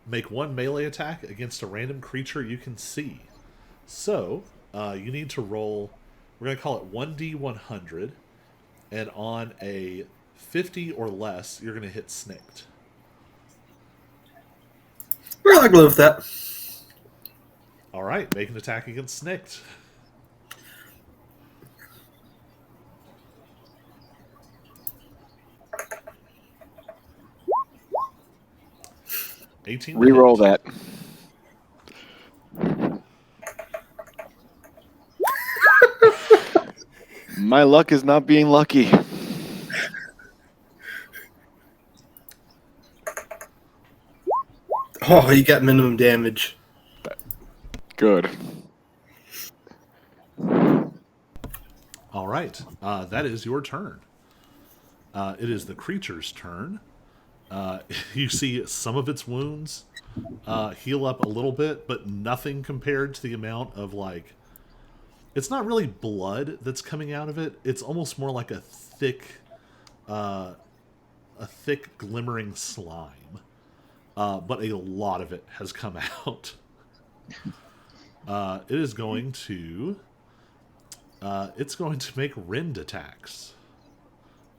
make one melee attack against a random creature you can see. So you need to roll. We're going to call it 1d100, and on a 50 or less, you're going to hit Snikt. Well, I go with that. All right, make an attack against Snikt. $18 to Reroll hit. that. My luck is not being lucky. Oh, you got minimum damage. Good. All right, that is your turn. It is the creature's turn. You see some of its wounds heal up a little bit, but nothing compared to the amount of it's not really blood that's coming out of it. It's almost more like a thick glimmering slime. But a lot of it has come out. It is going to it's going to make rend attacks.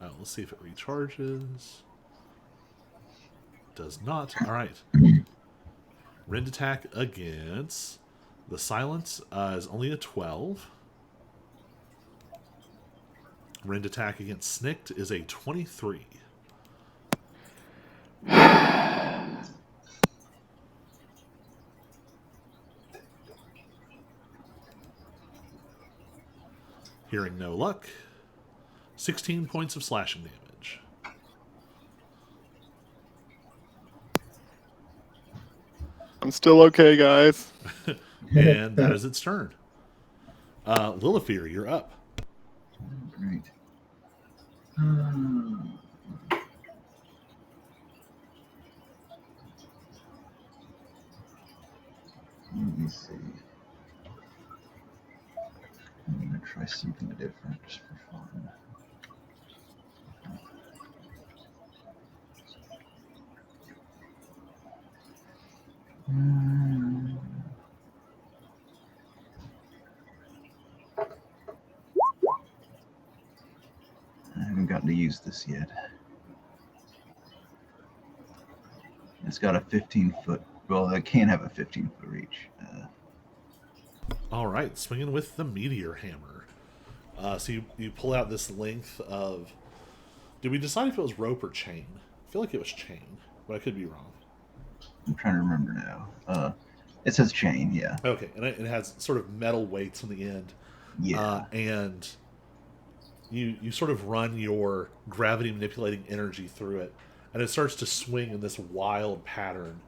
Let's see if it recharges. does not. All right. Rend attack against the silence is only a 12. Rend attack against Snicked is a 23. Hearing no luck, 16 points of slashing damage. I'm still okay, guys. And that is its turn. Lilifear, you're up. Great. Let me see. I'm going to try something different just for fun. I haven't gotten to use this yet. It's got a 15-foot. Well, it can have a 15-foot reach. All right, swinging with the meteor hammer. So you pull out this length of. Did we decide if it was rope or chain? I feel like it was chain, but I could be wrong. I'm trying to remember now. It says chain, yeah. Okay, and it has sort of metal weights on the end. Yeah. And you sort of run your gravity manipulating energy through it, and it starts to swing in this wild pattern.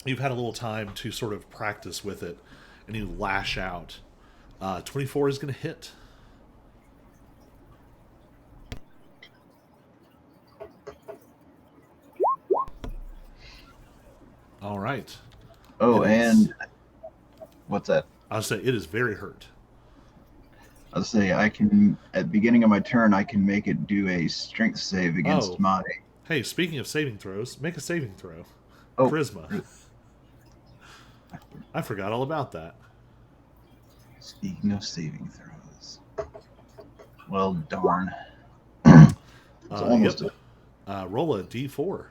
You've had a little time to sort of practice with it, and you lash out. 24 is going to hit. All right. Oh, It is- and what's that? I'll say it is very hurt. I'll say I can, at the beginning of my turn, I can make it do a strength save against my. Hey, speaking of saving throws, make a saving throw. Oh, Charisma. I forgot all about that. Speaking of saving throws. Well, darn. It's almost Yep. Roll a d4.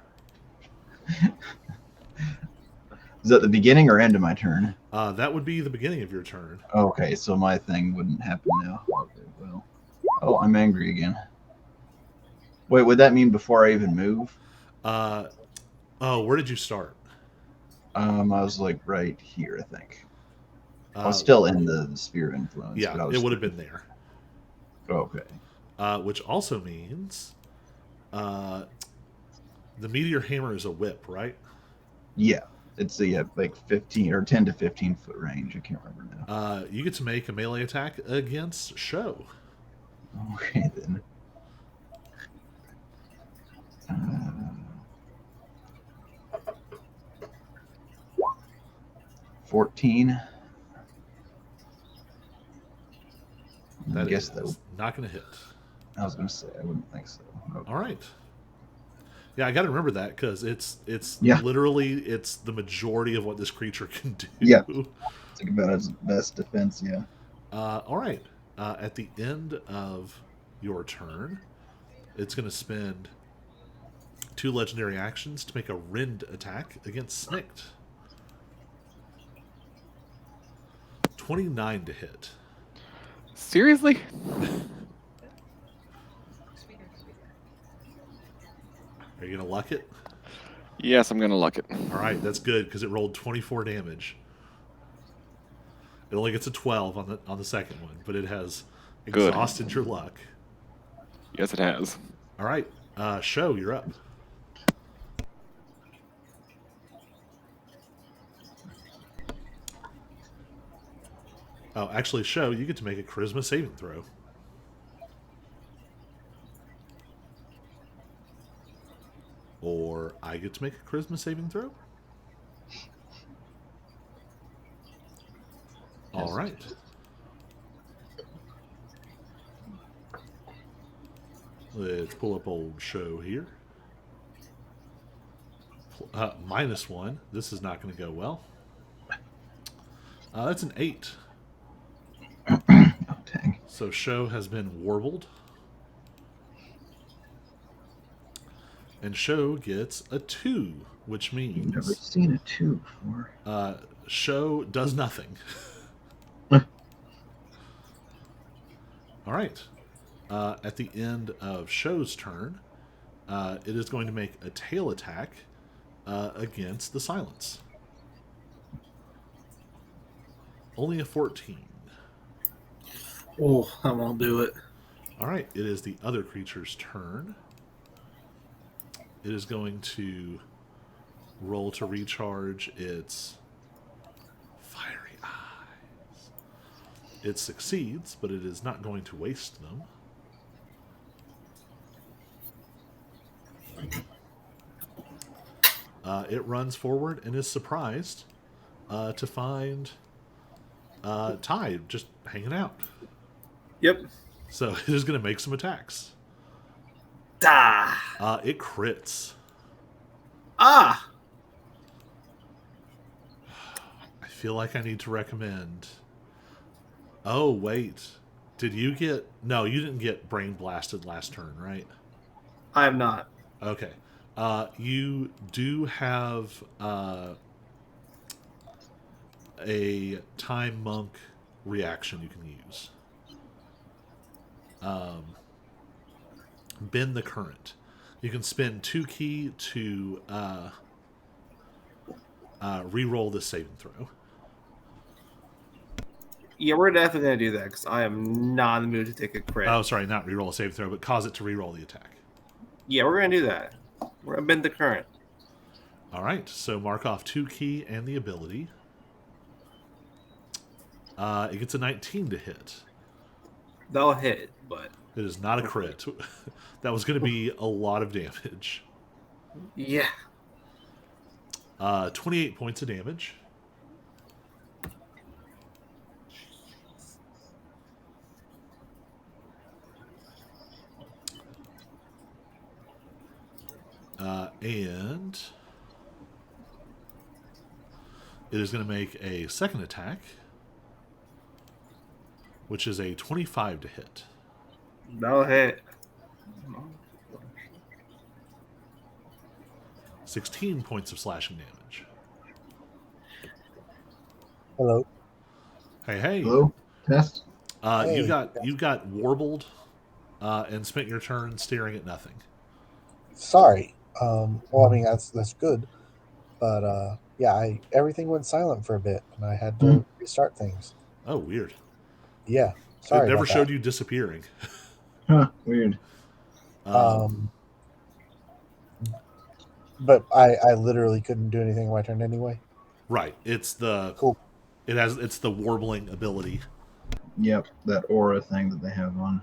Is that the beginning or end of my turn? That would be the beginning of your turn. Okay, so my thing wouldn't happen now. Okay, well. Oh, I'm angry again. Wait, would that mean before I even move? Where did you start? I was like right here, I think. I was still in the sphere influence. Yeah, but I was it would have been there. Okay. Which also means the meteor hammer is a whip, right? Yeah. It's like 15 or 10 to 15 foot range. I can't remember now. You get to make a melee attack against Show. Okay, then. 14. That I guess is that would, not going to hit. I was going to say, I wouldn't think so. Okay. All right. Yeah, I got to remember that because it's Yeah. literally it's the majority of what this creature can do. Yeah. It's like about its best defense, yeah. All right. At the end of your turn, it's going to spend 2 legendary actions to make a rend attack against Snicked. 29 to hit. Seriously? Are you going to luck it? Yes, I'm gonna luck it. All right, that's good because it rolled 24 damage. It only gets a 12 on the second one, but it has Good. exhausted your luck. Yes, it has. All right, Show, you're up. Oh, actually, Show, you get to make a charisma saving throw. Or I get to make a charisma saving throw? All right. Let's pull up old Show here. -1. This is not going to go well. That's an 8. Okay. So Show has been warbled. And Show gets a 2, which I've never means seen a 2 before. Show does nothing. All right. At the end of Show's turn, it is going to make a tail attack against the Silence. Only a 14. Oh, I won't do it. All right. It is the other creature's turn. It is going to roll to recharge its fiery eyes. It succeeds, but it is not going to waste them. It runs forward and is surprised to find Ty just hanging out. Yep. So it is going to make some attacks. It crits. Ah! I feel like I need to recommend. Oh, wait. Did you get. No, you didn't get brain blasted last turn, right? I have not. Okay. You do have a time monk reaction you can use. Bend the current. You can spend 2 key to re-roll this saving throw. Yeah, we're definitely going to do that because I am not in the mood to take a crit. Oh, sorry, not re-roll a saving throw, but cause it to re-roll the attack. Yeah, we're going to do that. We're going to bend the current. All right, so mark off 2 key and the ability. It gets a 19 to hit. They'll hit, but... It is not a crit. That was going to be a lot of damage. Yeah. 28 points of damage. And it is going to make a second attack, which is a 25 to hit. They'll hit. 16 points of slashing damage. Hello. Hey. Hello? Test? Hey. You got warbled and spent your turn staring at nothing. Sorry. Well, I mean that's good, but yeah, everything went silent for a bit, and I had to restart things. Oh, weird. Yeah. Sorry. It never about showed that. you disappearing. Huh, weird. But I literally couldn't do anything on my turn anyway. Right. It's the Cool. it's the warbling ability. Yep, that aura thing that they have on.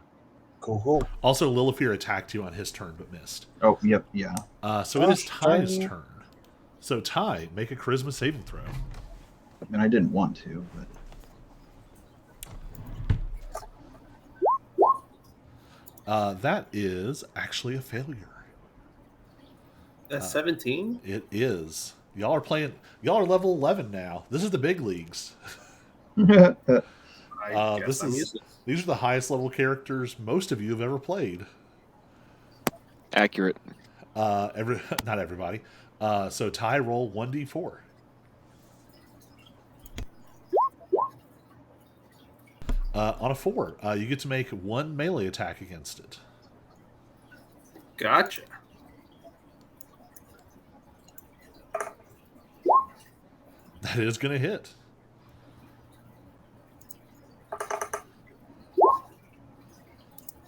Cool. Also, Lilifir attacked you on his turn but missed. Oh, yep, yeah. So it is Ty's turn. turn. So Ty, make a charisma saving throw. I mean, I didn't want to, but... That is actually a failure. That's 17? It is. Y'all are level 11 now. This is the big leagues. I guess I'm used to it. These are the highest level characters most of you have ever played. Accurate. Not everybody. So Ty, roll 1d4. On a 4, you get to make 1 melee attack against it. Gotcha. That is going to hit.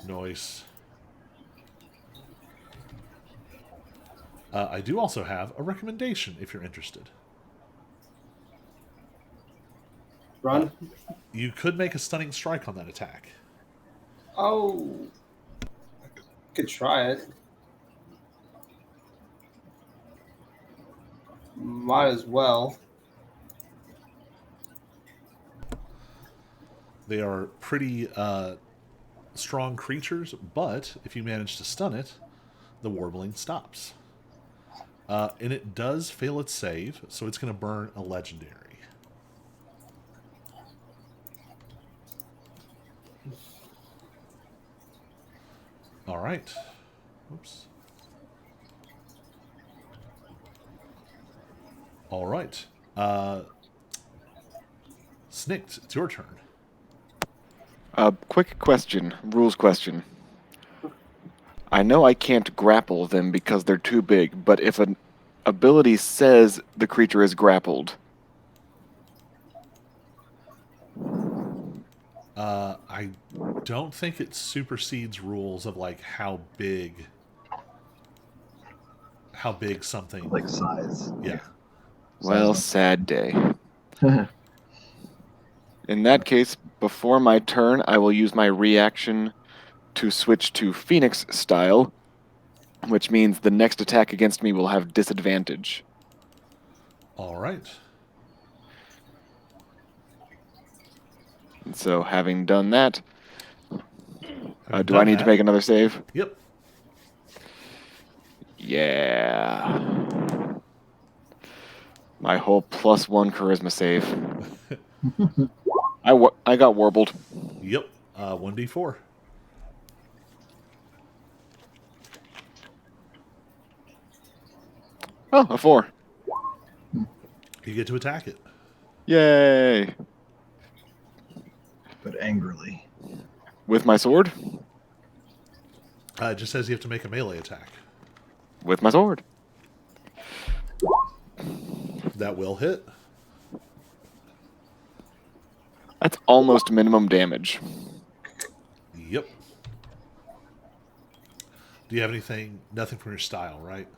Nice. I do also have a recommendation if you're interested. Run. You could make a stunning strike on that attack. Oh. Could try it. Might as well. They are pretty strong creatures, but if you manage to stun it, the warbling stops. And it does fail its save, so it's going to burn a legendary. All right. Oops. All right. Snicked, it's your turn. Quick question, rules question. I know I can't grapple them because they're too big, but if an ability says the creature is grappled, I don't think it supersedes rules of like how big something. Like size. Yeah. well, Size. sad day. In that case, before my turn, I will use my reaction to switch to Phoenix style, which means the next attack against me will have disadvantage. All right. And so, having done that, Having do I done need to that- make another save? Yep. Yeah. My whole +1 charisma save. I got warbled. Yep. 1d4. Oh, a 4. You get to attack it. Yay! But angrily. With my sword? It just says you have to make a melee attack. With my sword. That will hit. That's almost minimum damage. Yep. Do you have anything? Nothing from your style, right?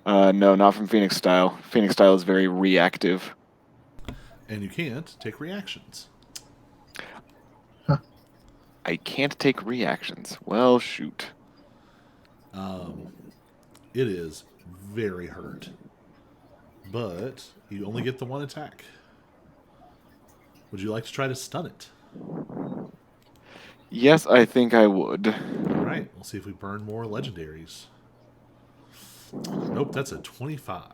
No, not from Phoenix style. Phoenix style is very reactive. And you can't take reactions. I can't take reactions. Well, shoot. It is very hurt. But you only get the one attack. Would you like to try to stun it? Yes, I think I would. All right. We'll see if we burn more legendaries. Nope, that's a 25.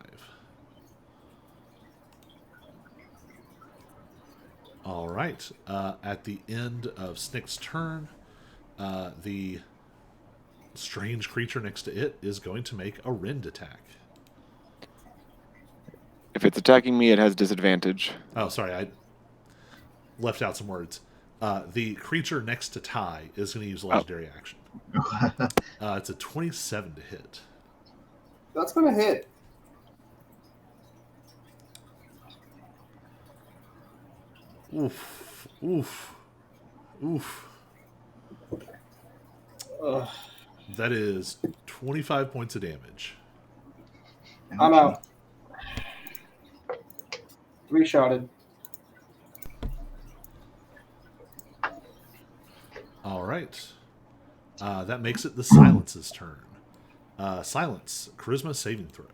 All right. At the end of Snick's turn, the strange creature next to it is going to make a rend attack. If it's attacking me, it has disadvantage. Oh, sorry, I left out some words. The creature next to Ty is going to use a legendary action. It's a 27 to hit. That's gonna hit. Oof. Oof. Oof. Ugh. That is 25 points of damage. I'm out. 3-shotted. All right. That makes it the Silence's turn. Silence, charisma saving throw.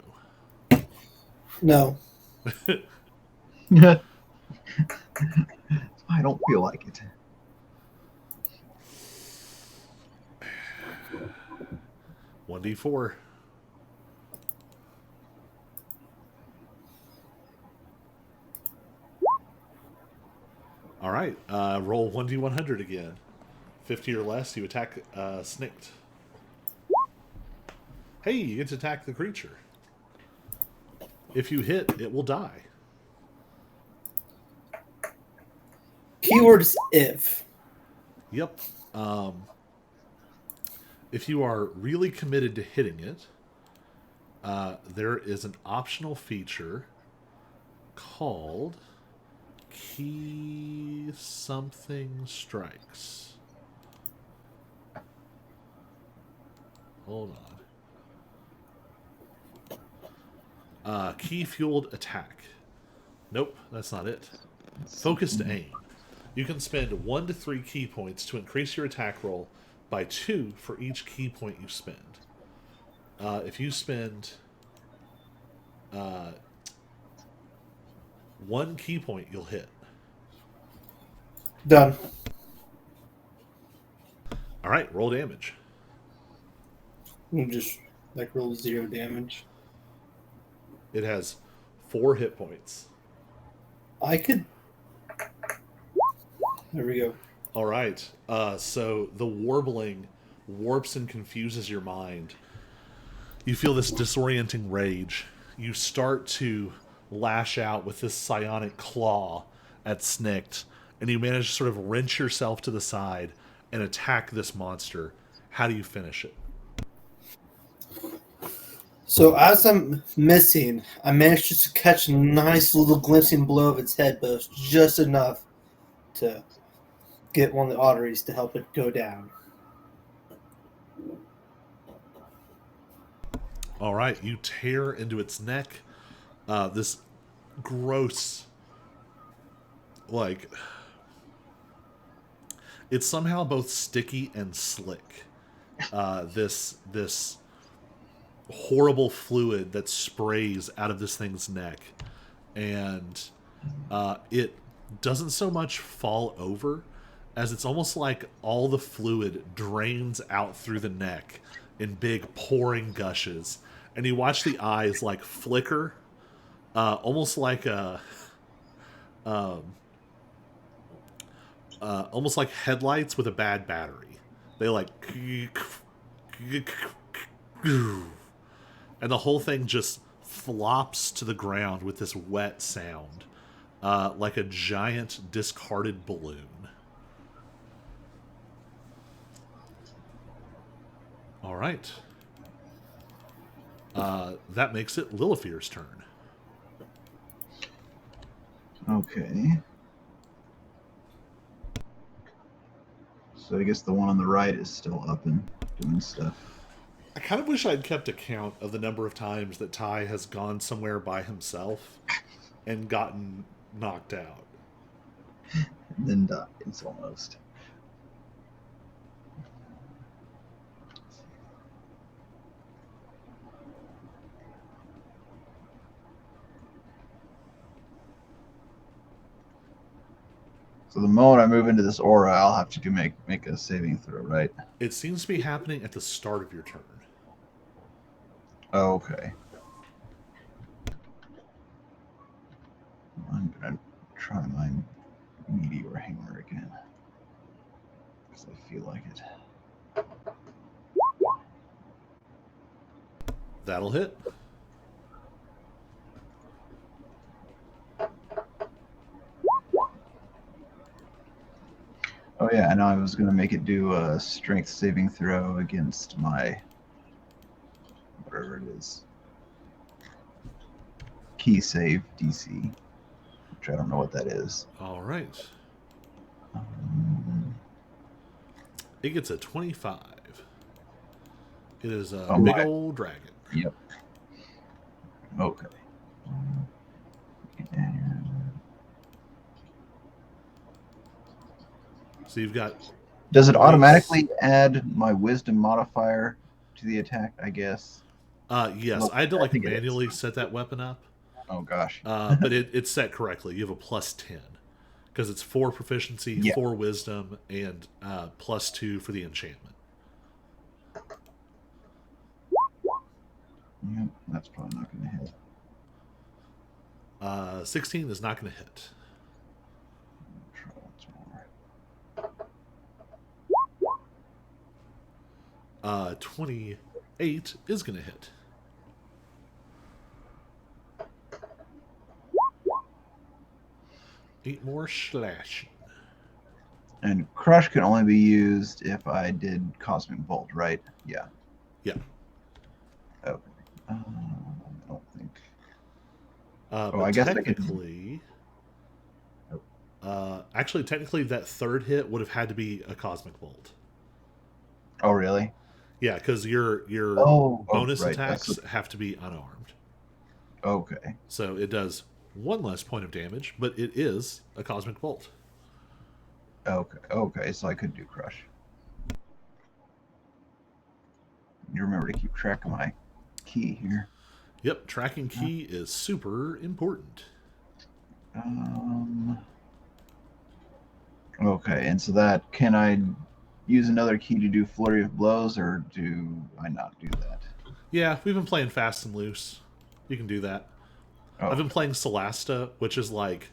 No. I don't feel like it. One d4. All right. Roll 1d100 again. 50 or less, you attack Snicked. Hey, you get to attack the creature. If you hit, it will die. Keywords if. Yep. If you are really committed to hitting it, there is an optional feature called Key Something Strikes. Hold on. Key Fueled Attack. Nope, that's not it. Focused Aim. You can spend 1 to 3 key points to increase your attack roll by 2 for each key point you spend. If you spend 1 key point, you'll hit. Done. All right, roll damage. You just roll 0 damage. It has 4 hit points. I could. There we go. All right. So the warbling warps and confuses your mind. You feel this disorienting rage. you start to lash out with this psionic claw at Snicked, and you manage to sort of wrench yourself to the side and attack this monster. How do you finish it? So as I'm missing, I managed just to catch a nice little glimpsing blow of its head, but it was just enough to get one of the arteries to help it go down. All right, you tear into its neck. This gross, like, it's somehow both sticky and slick. This horrible fluid that sprays out of this thing's neck, and it doesn't so much fall over as it's almost like all the fluid drains out through the neck in big pouring gushes, and you watch the eyes like flicker, almost like a almost like headlights with a bad battery. They like, and the whole thing just flops to the ground with this wet sound, like a giant discarded balloon. All right. That makes it Lilifear's turn. Okay. So I guess the one on the right is still up and doing stuff. I kind of wish I'd kept a count of the number of times that Ty has gone somewhere by himself and gotten knocked out. And then died. It's almost. So the moment I move into this aura, I'll have to make a saving throw, right? It seems to be happening at the start of your turn. Oh, okay. I'm gonna try my meteor hammer again because I feel like it. That'll hit. Oh yeah, I know I was gonna make it do a strength saving throw against my whatever it is. Key save DC, which I don't know what that is. All right. Um, It gets a 25. It is a Oh big my. old dragon. Yep. Okay. And So you've got... does it Nice. automatically add my wisdom modifier to the attack, I guess? yes, Well, I had to I like think it is. manually set that weapon up. Oh gosh. But it's set correctly. You have a plus 10. Because it's 4 proficiency, Yeah. 4 wisdom, and plus 2 for the enchantment. Yep, that's probably not going to hit. 16 is not going to hit. Try once more. 28 is going to hit. Eight more slashing. And crush can only be used if I did cosmic bolt, right? Yeah. Yeah. Okay. I don't think. But I guess I could- technically, actually, technically, that third hit would have had to be a cosmic bolt. Oh really? Yeah, because your bonus right. attacks have to be unarmed. Okay. So it does 1 less point of damage, but it is a cosmic bolt. Okay. So I could do crush. You remember to keep track of my key here. Yep, tracking key is super important. Okay, and so that, can I use another key to do flurry of blows, or do I not do that? Yeah, we've been playing fast and loose. You can do that. Oh, I've been playing Celasta, which is like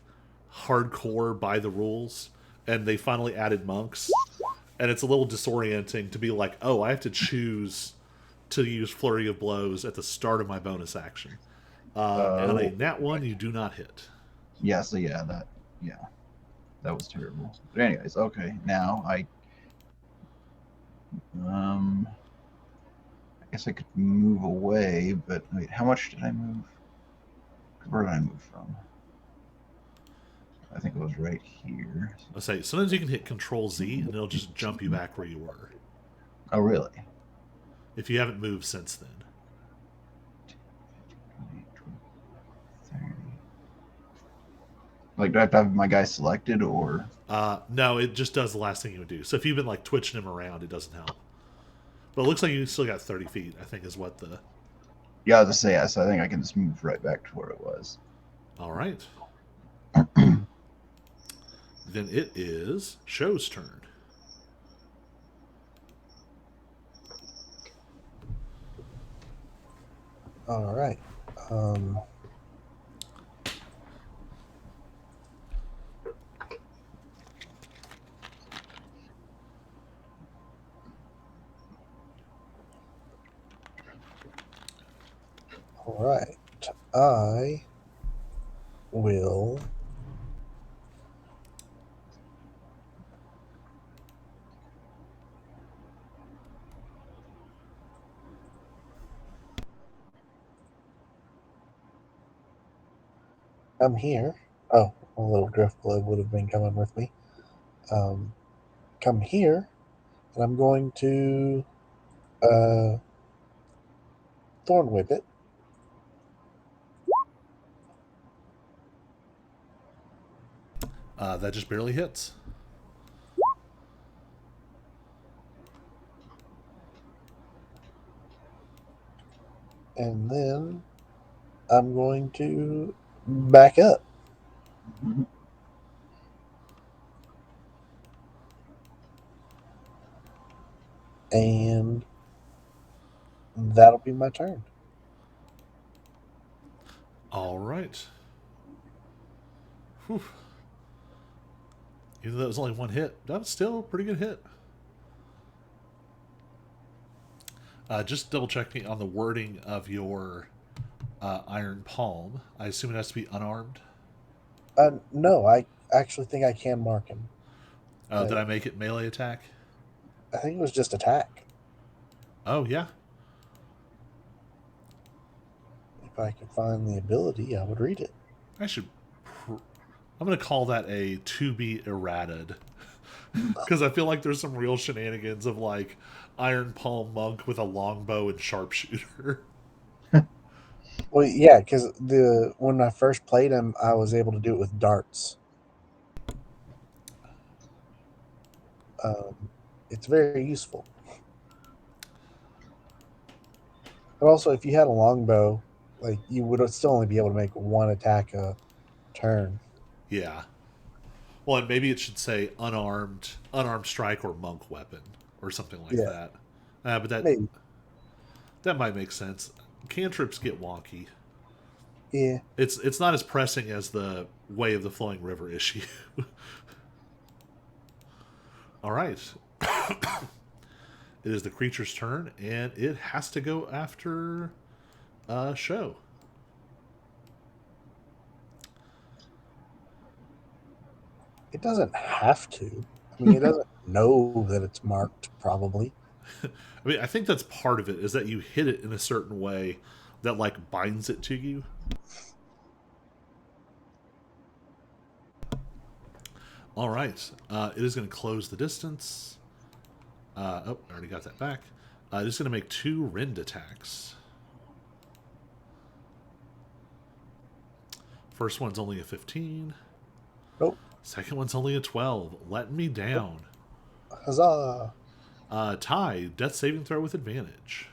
hardcore by the rules, and they finally added monks, and it's a little disorienting to be like, oh, I have to choose to use Flurry of Blows at the start of my bonus action. On a nat 1, you do not hit. Yeah, so that was terrible. But anyways, okay, now I guess I could move away, but wait, how much did I move? Where did I move from? I think it was right here. I'll say sometimes you can hit Control Z and it'll just jump you back where you were. Oh, really? If you haven't moved since then. 20, 30. Like, do I have to have my guy selected, or? No, it just does the last thing you would do. So if you've been like twitching him around, it doesn't help. But it looks like you still got 30 feet, I think is what the... Yeah, I was just say yes. I think I can just move right back to where it was. All right. Then it is Show's turn. All right. All right. I will come here. Oh, a little drift globe would have been coming with me. Come here, and I'm going to Thorn Whip it. That just barely hits. And then I'm going to back up. And that'll be my turn. All right. Whew. Even though it was only one hit, that was still a pretty good hit. Just double checking on the wording of your Iron Palm. I assume it has to be unarmed. No, I actually think I can mark him. Did I make it melee attack? I think it was just attack. Oh, yeah. If I could find the ability, I would read it. I should... I'm going to call that a to be errated. Because I feel like there's some real shenanigans of, like, Iron Palm Monk with a longbow and sharpshooter. Well, yeah, because when I first played him, I was able to do it with darts. It's very useful. But also, if you had a longbow, like you would still only be able to make one attack a turn. Yeah. Well, and maybe it should say unarmed strike or monk weapon or something like that. But that might make sense. Cantrips get wonky. Yeah. It's not as pressing as the Way of the Flowing River issue. All right. It is the creature's turn, and it has to go after Show. It doesn't have to. I mean, it doesn't know that it's marked, probably. I mean, I think that's part of it, is that you hit it in a certain way that, like, binds it to you. All right. It is going to close the distance. I already got that back. It is going to make 2 rend attacks. First one's only a 15. Nope. Second one's only a 12. Letting me down. Huzzah! Ty, death saving throw with advantage.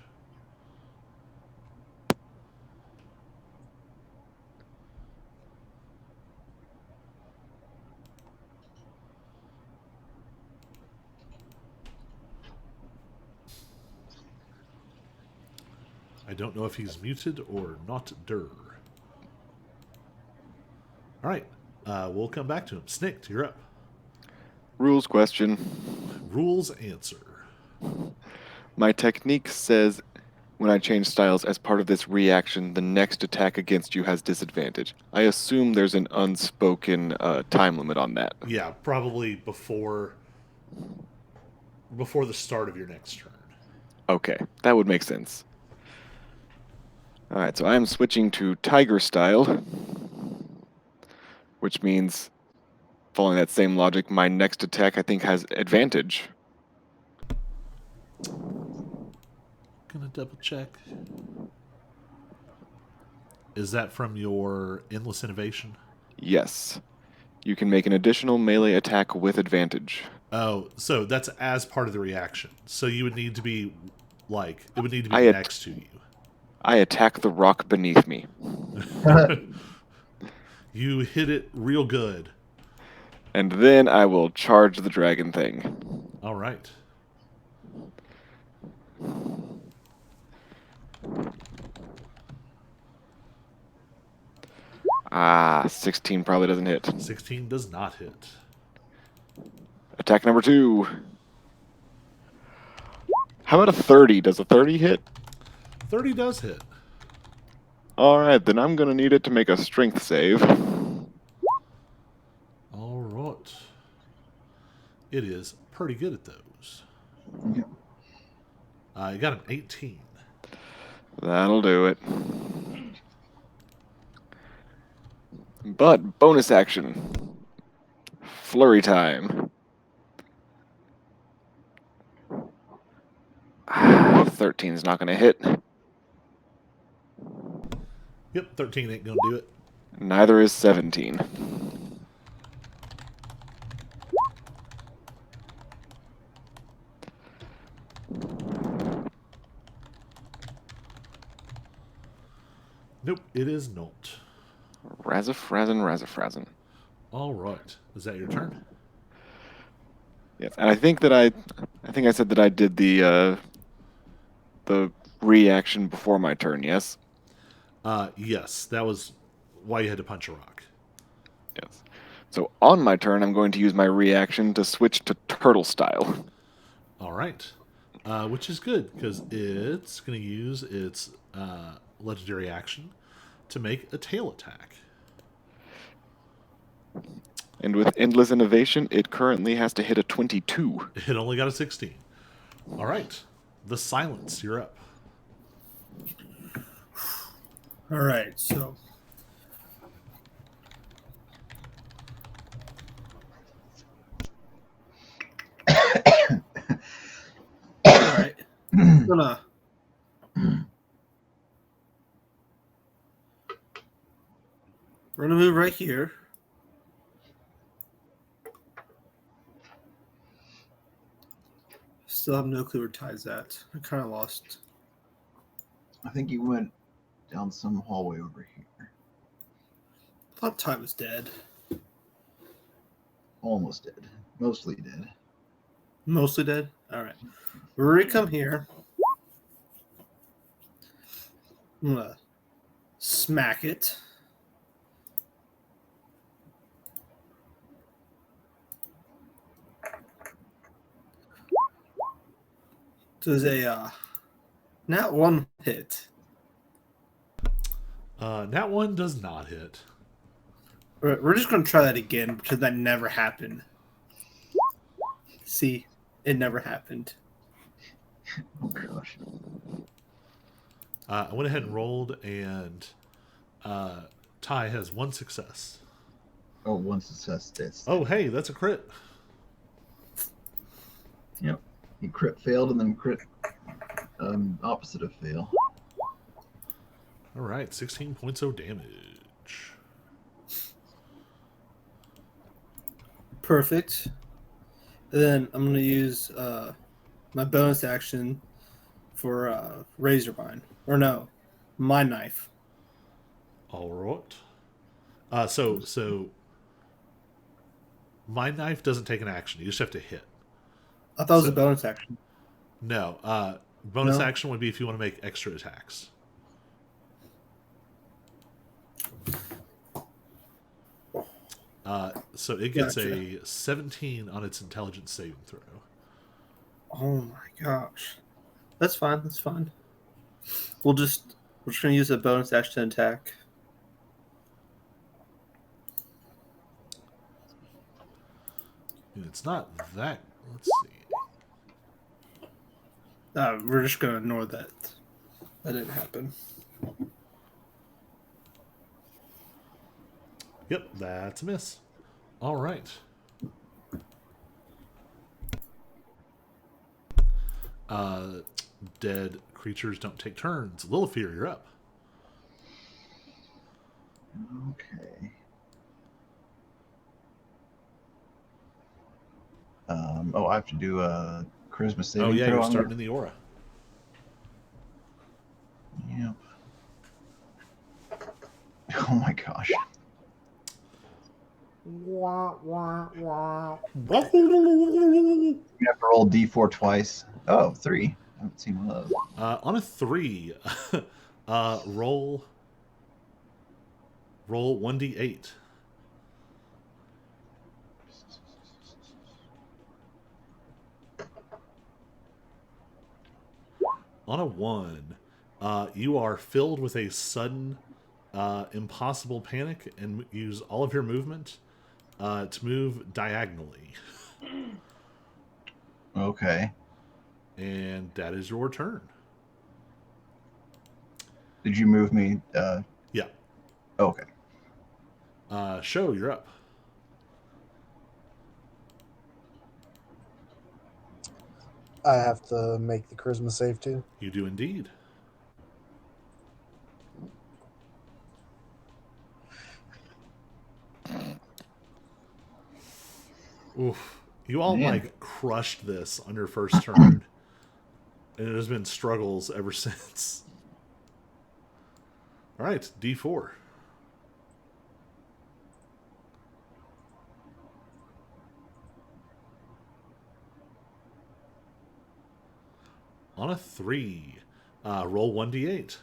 I don't know if he's muted or not. All right. We'll come back to him. Snicked, you're up. Rules question. Rules answer. My technique says when I change styles as part of this reaction, the next attack against you has disadvantage. I assume there's an unspoken time limit on that. Yeah, probably before the start of your next turn. Okay, that would make sense. Alright, so I am switching to Tiger style, which means, following that same logic, my next attack I think has advantage. Gonna double check. Is that from your Endless Innovation? Yes. You can make an additional melee attack with advantage. Oh, so that's as part of the reaction. So you would need to be, like, it would need to be I next to you. I attack the rock beneath me. You hit it real good. And then I will charge the dragon thing. All right. Ah, 16 probably doesn't hit. 16 does not hit. Attack number 2. How about a 30? Does a 30 hit? 30 does hit. Alright, then I'm going to need it to make a strength save. All right. It is pretty good at those. Yep. You got an 18. That'll do it. But, bonus action. Flurry time. 13 is not going to hit. Yep, 13 ain't gonna do it. Neither is 17. Nope, it is not. Razafrazin. All right. Is that your turn? Yes, and I think I said that I did the reaction before my turn, yes? Yes, that was why you had to punch a rock. Yes. So on my turn, I'm going to use my reaction to switch to turtle style. All right. Which is good, because it's going to use its legendary action to make a tail attack. And with Endless Innovation, it currently has to hit a 22. It only got a 16. All right. The Silence, you're up. All right, so all right, I'm gonna we're gonna move right here. Still have no clue where Ty's at. I kind of lost. I think you went down some hallway over here. I thought Ty was dead. Almost dead. Mostly dead. Mostly dead? All right. We're going to come here. I'm going to smack it. Does a nat 1 hit? Nat 1 does not hit. We're just going to try that again because that never happened. See, it never happened. Oh gosh. I went ahead and rolled, and Ty has 1 success. Oh, one success. That's Oh, hey, that's a crit. Yep. He crit failed and then crit opposite of fail. All right, 16 points of damage. Perfect. Then I'm going to use my bonus action for Razorbind. Or no, my knife. All right. So my knife doesn't take an action. You just have to hit. I thought it was a bonus action. No. Bonus No? action would be if you want to make extra attacks. So it gets Gotcha. a 17 on its intelligence saving throw. Oh my gosh. That's fine. That's fine. We're just gonna use a bonus action attack. It's not that. Let's see. We're just gonna ignore that. That didn't happen. Yep, that's a miss. All right. Dead creatures don't take turns. Lilithir, you're up. Okay. I have to do a charisma saving Oh yeah, throw. you're I'm starting gonna- in the aura. Yep. Oh my gosh. You have to roll D4 twice. Oh, 3. I haven't seen one of those. On a 3, roll 1d8. On a 1, you are filled with a sudden, impossible panic and use all of your movement to move diagonally. Okay. And that is your turn. Did you move me? Yeah. Okay. Show, you're up. I have to make the charisma save too. You do indeed. Oof. You all Man. crushed this on your first turn. And it has been struggles ever since. All right, D4. On a 3, roll 1d8.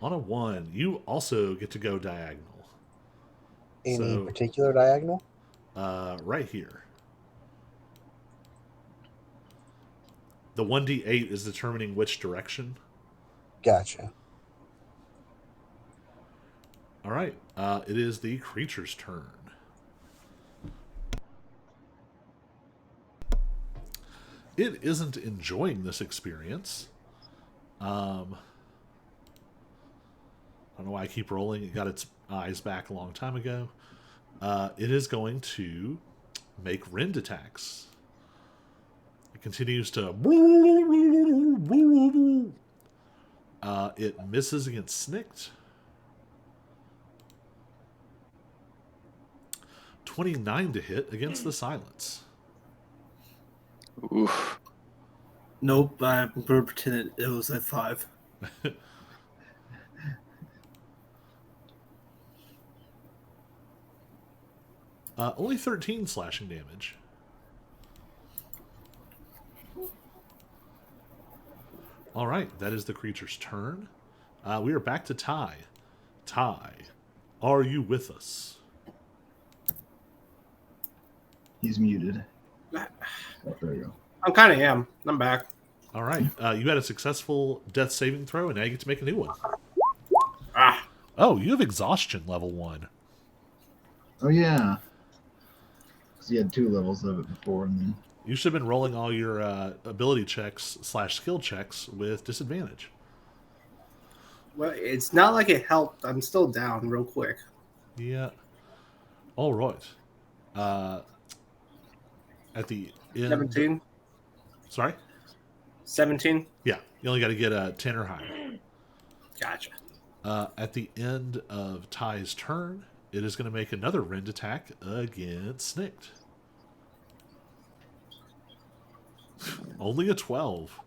On a 1, you also get to go diagonal. Any So- particular diagonal? Right here. The 1d8 is determining which direction. Gotcha. All right, it is the creature's turn. It isn't enjoying this experience. I don't know why I keep rolling. It got its eyes back a long time ago. It is going to make rend attacks. It continues to... it misses against Snicked. 29 to hit against the silence. Oof. Nope, I'm gonna pretend it was at 5. Only 13 slashing damage. All right, that is the creature's turn. We are back to Ty. Ty, are you with us? He's muted. Oh, there you go. I kind of am. I'm back. All right, you had a successful death saving throw, and now you get to make a new one. Ah, Oh, you have exhaustion level 1. Oh yeah. Because he had 2 levels of it before, and then You should have been rolling all your ability checks / skill checks with disadvantage. well, it's not like it helped. I'm still down real quick. Yeah. All right. At the end... 17. Sorry? 17. Yeah, you only got to get a 10 or higher. Gotcha. At the end of Ty's turn, it is going to make another rend attack against Snicked. Only a 12.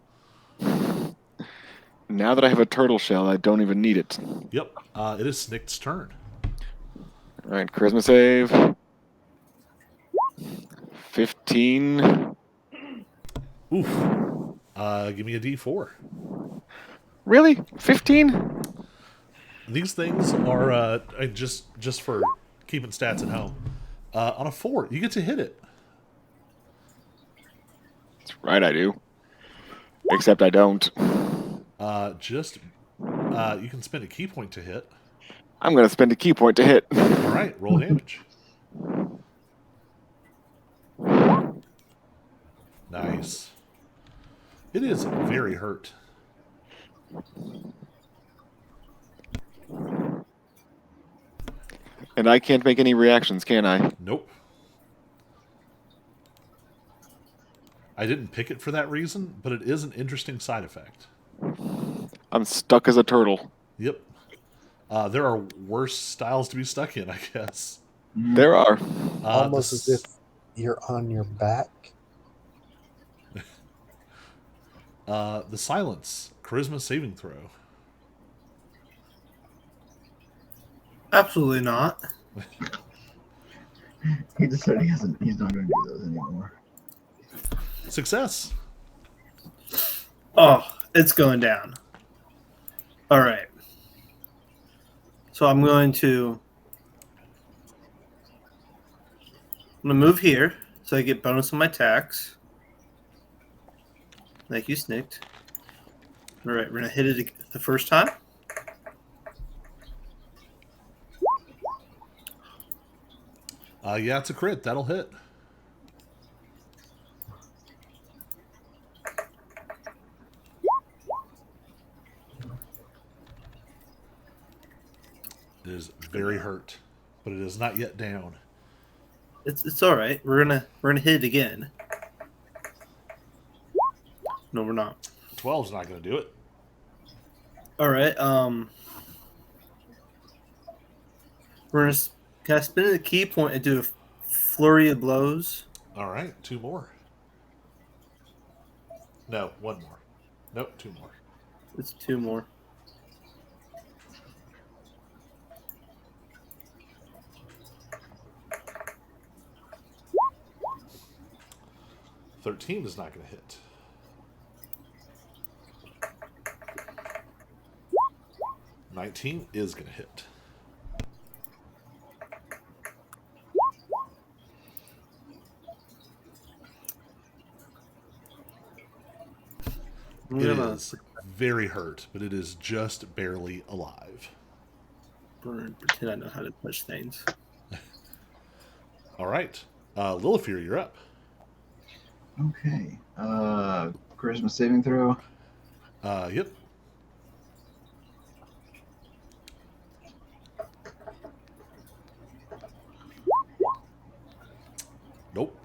Now that I have a turtle shell, I don't even need it. Yep, it is Snicked's turn. All right, charisma save. 15. Oof. Give me a D4. Really? 15? These things are just for keeping stats at home. On a 4, you get to hit it. That's right, I do. Except I don't. You can spend a key point to hit. I'm going to spend a key point to hit. All right, roll damage. Nice. It is very hurt. And I can't make any reactions, can I? Nope. I didn't pick it for that reason, but it is an interesting side effect. I'm stuck as a turtle. Yep. There are worse styles to be stuck in, I guess. There are. Almost as if you're on your back. The silence. Charisma saving throw. Absolutely not. He decided he's not going to do those anymore. Success. Oh, it's going down. All right. So I'm going to move here so I get bonus on my attacks. Thank you, Snicked. All right, we're going to hit it the first time. Yeah, it's a crit. That'll hit. It is very hurt, but it is not yet down. It's all right. We're gonna hit it again. No, we're not. 12's not going to do it. All right. We're gonna can I spin the key point and do a flurry of blows? All right, 2 more. No, 1 more. Nope, 2 more. It's 2 more. $13 is not going to hit. $19 is going to hit. I'm It gonna is very hurt, but it is just barely alive. pretend I know how to touch things. All right. Lilifear, you're up. Okay. Charisma saving throw. Yep. Nope.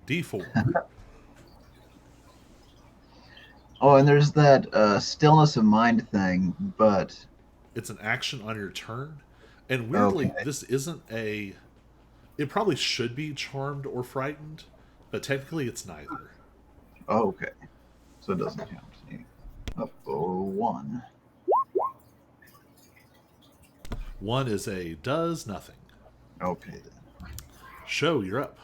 D4. Oh, and there's that stillness of mind thing, but It's an action on your turn. And weirdly, Okay. this isn't a... It probably should be charmed or frightened, but technically it's neither. oh, okay. So it doesn't count. Up 1. 1 is a does nothing. Okay then. Show, you're up.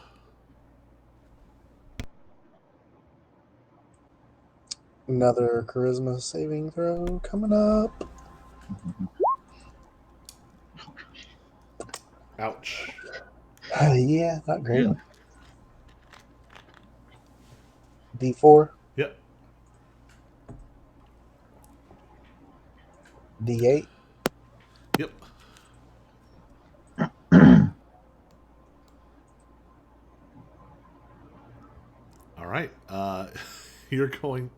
Another charisma saving throw coming up. Ouch. Yeah, not great. Yeah. D4, Yep. D8, Yep. All right. You're going...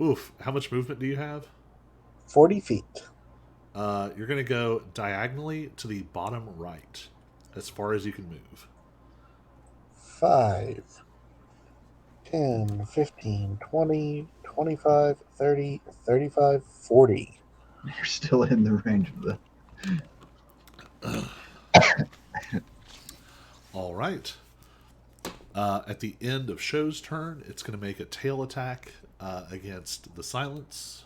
Oof. How much movement do you have? 40 feet. You're going to go diagonally to the bottom right, as far as you can move. 5, 10, 15, 20, 25, 30, 35, 40. You're still in the range of the. All right. At the end of Show's turn, it's going to make a tail attack against the silence.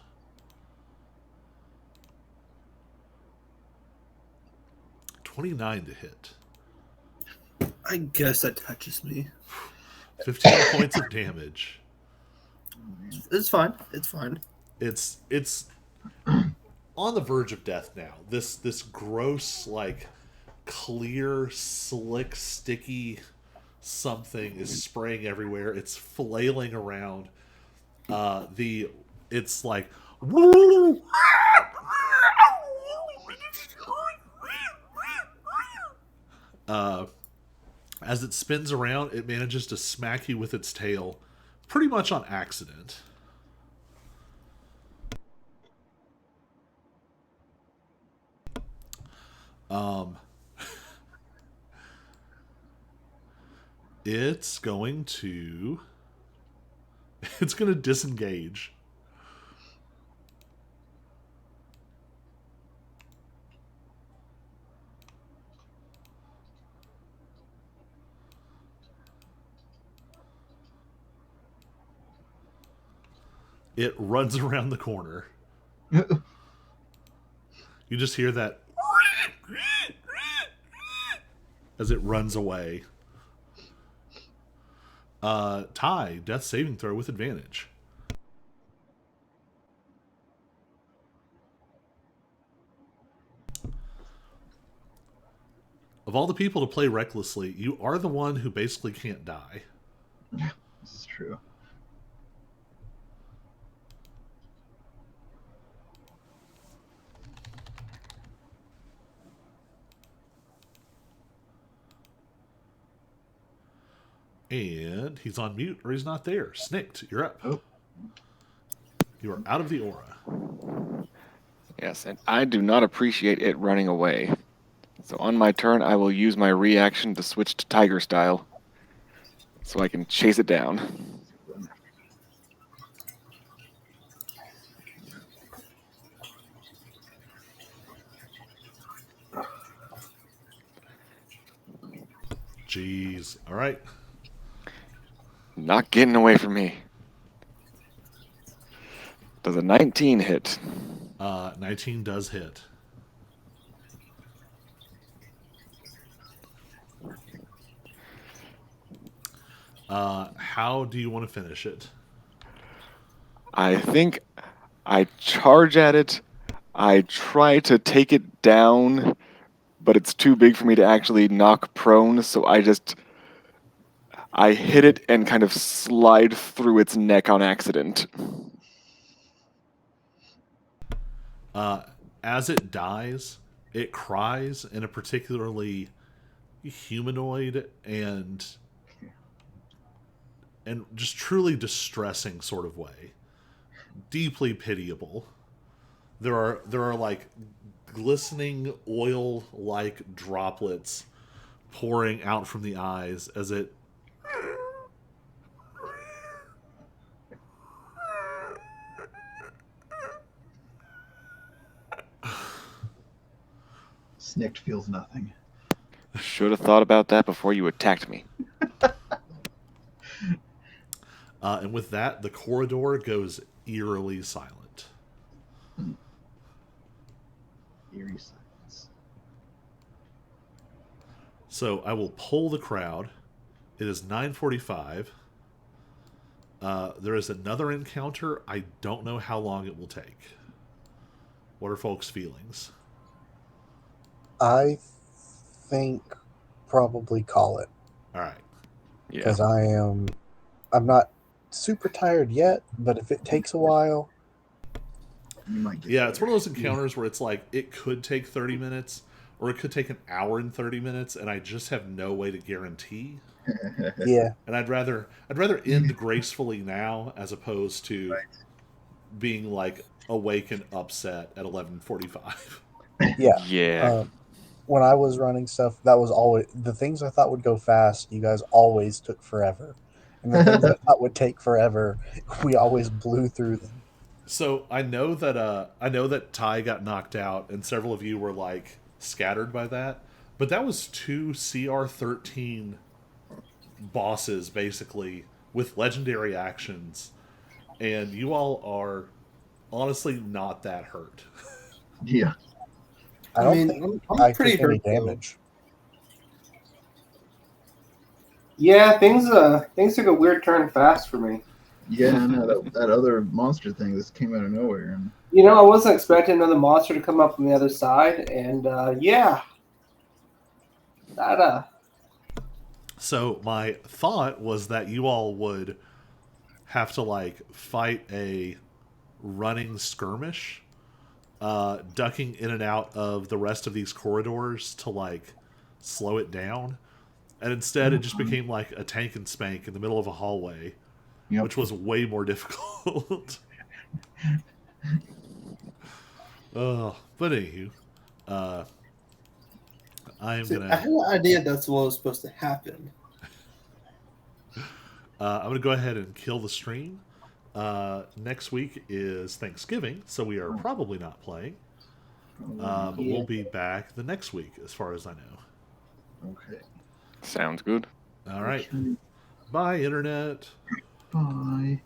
$29 to hit. I guess that touches me. 15 points of damage. It's fine. It's fine. It's on the verge of death now. This gross, like, clear, slick, sticky something is spraying everywhere. It's flailing around. It's like as it spins around, it manages to smack you with its tail, pretty much on accident. It's going to disengage. It runs around the corner. You just hear that as it runs away. Ty, death saving throw with advantage. Of all the people to play recklessly, you are the one who basically can't die. This is true. And he's on mute, or he's not there. Snicked, you're up. Oh. You are out of the aura. Yes, and I do not appreciate it running away. So on my turn, I will use my reaction to switch to Tiger Style, so I can chase it down. Jeez. All right. Not getting away from me. Does a 19 hit? 19 does hit. How do you want to finish it? I think I charge at it. I try to take it down, but it's too big for me to actually knock prone, so I hit it and kind of slide through its neck on accident. As it dies, it cries in a particularly humanoid and just truly distressing sort of way. Deeply pitiable. There are like glistening oil-like droplets pouring out from the eyes as it Snicked feels nothing. Should have thought about that before you attacked me. and with that, the corridor goes eerily silent. Eerie silence. So I will poll the crowd. It is 9:45. There is another encounter. I don't know how long it will take. What are folks' feelings? I think probably call it All right. Yeah. because I'm not super tired yet, but if it takes a while, You might get Yeah, it's better. one of those encounters where it's like it could take 30 minutes or it could take an hour and 30 minutes, and I just have no way to guarantee. yeah, And I'd rather end gracefully now as opposed to being like awake and upset at 11:45. yeah. Yeah. When I was running stuff, that was always the things I thought would go fast. You guys always took forever, and the things I thought would take forever, we always blew through them. So I know that Ty got knocked out, and several of you were like scattered by that. But that was 2 CR13 bosses basically with legendary actions, and you all are honestly not that hurt. Yeah. I don't think I'm I pretty took any hurt, though. damage. Yeah, things took a weird turn fast for me. Yeah, no, that other monster thing just came out of nowhere. And You know, I wasn't expecting another monster to come up from the other side, and yeah, Dada. So my thought was that you all would have to like fight a running skirmish, ducking in and out of the rest of these corridors to like slow it down. And instead, it just became like a tank and spank in the middle of a hallway, Yep. which was way more difficult. But anywho, I am See, gonna I had an idea that's what was supposed to happen. I'm gonna go ahead and kill the stream. Next week is Thanksgiving, so we are probably not playing. But we'll be back the next week, as far as I know. Okay. Sounds good. All right. Bye, Internet. Bye.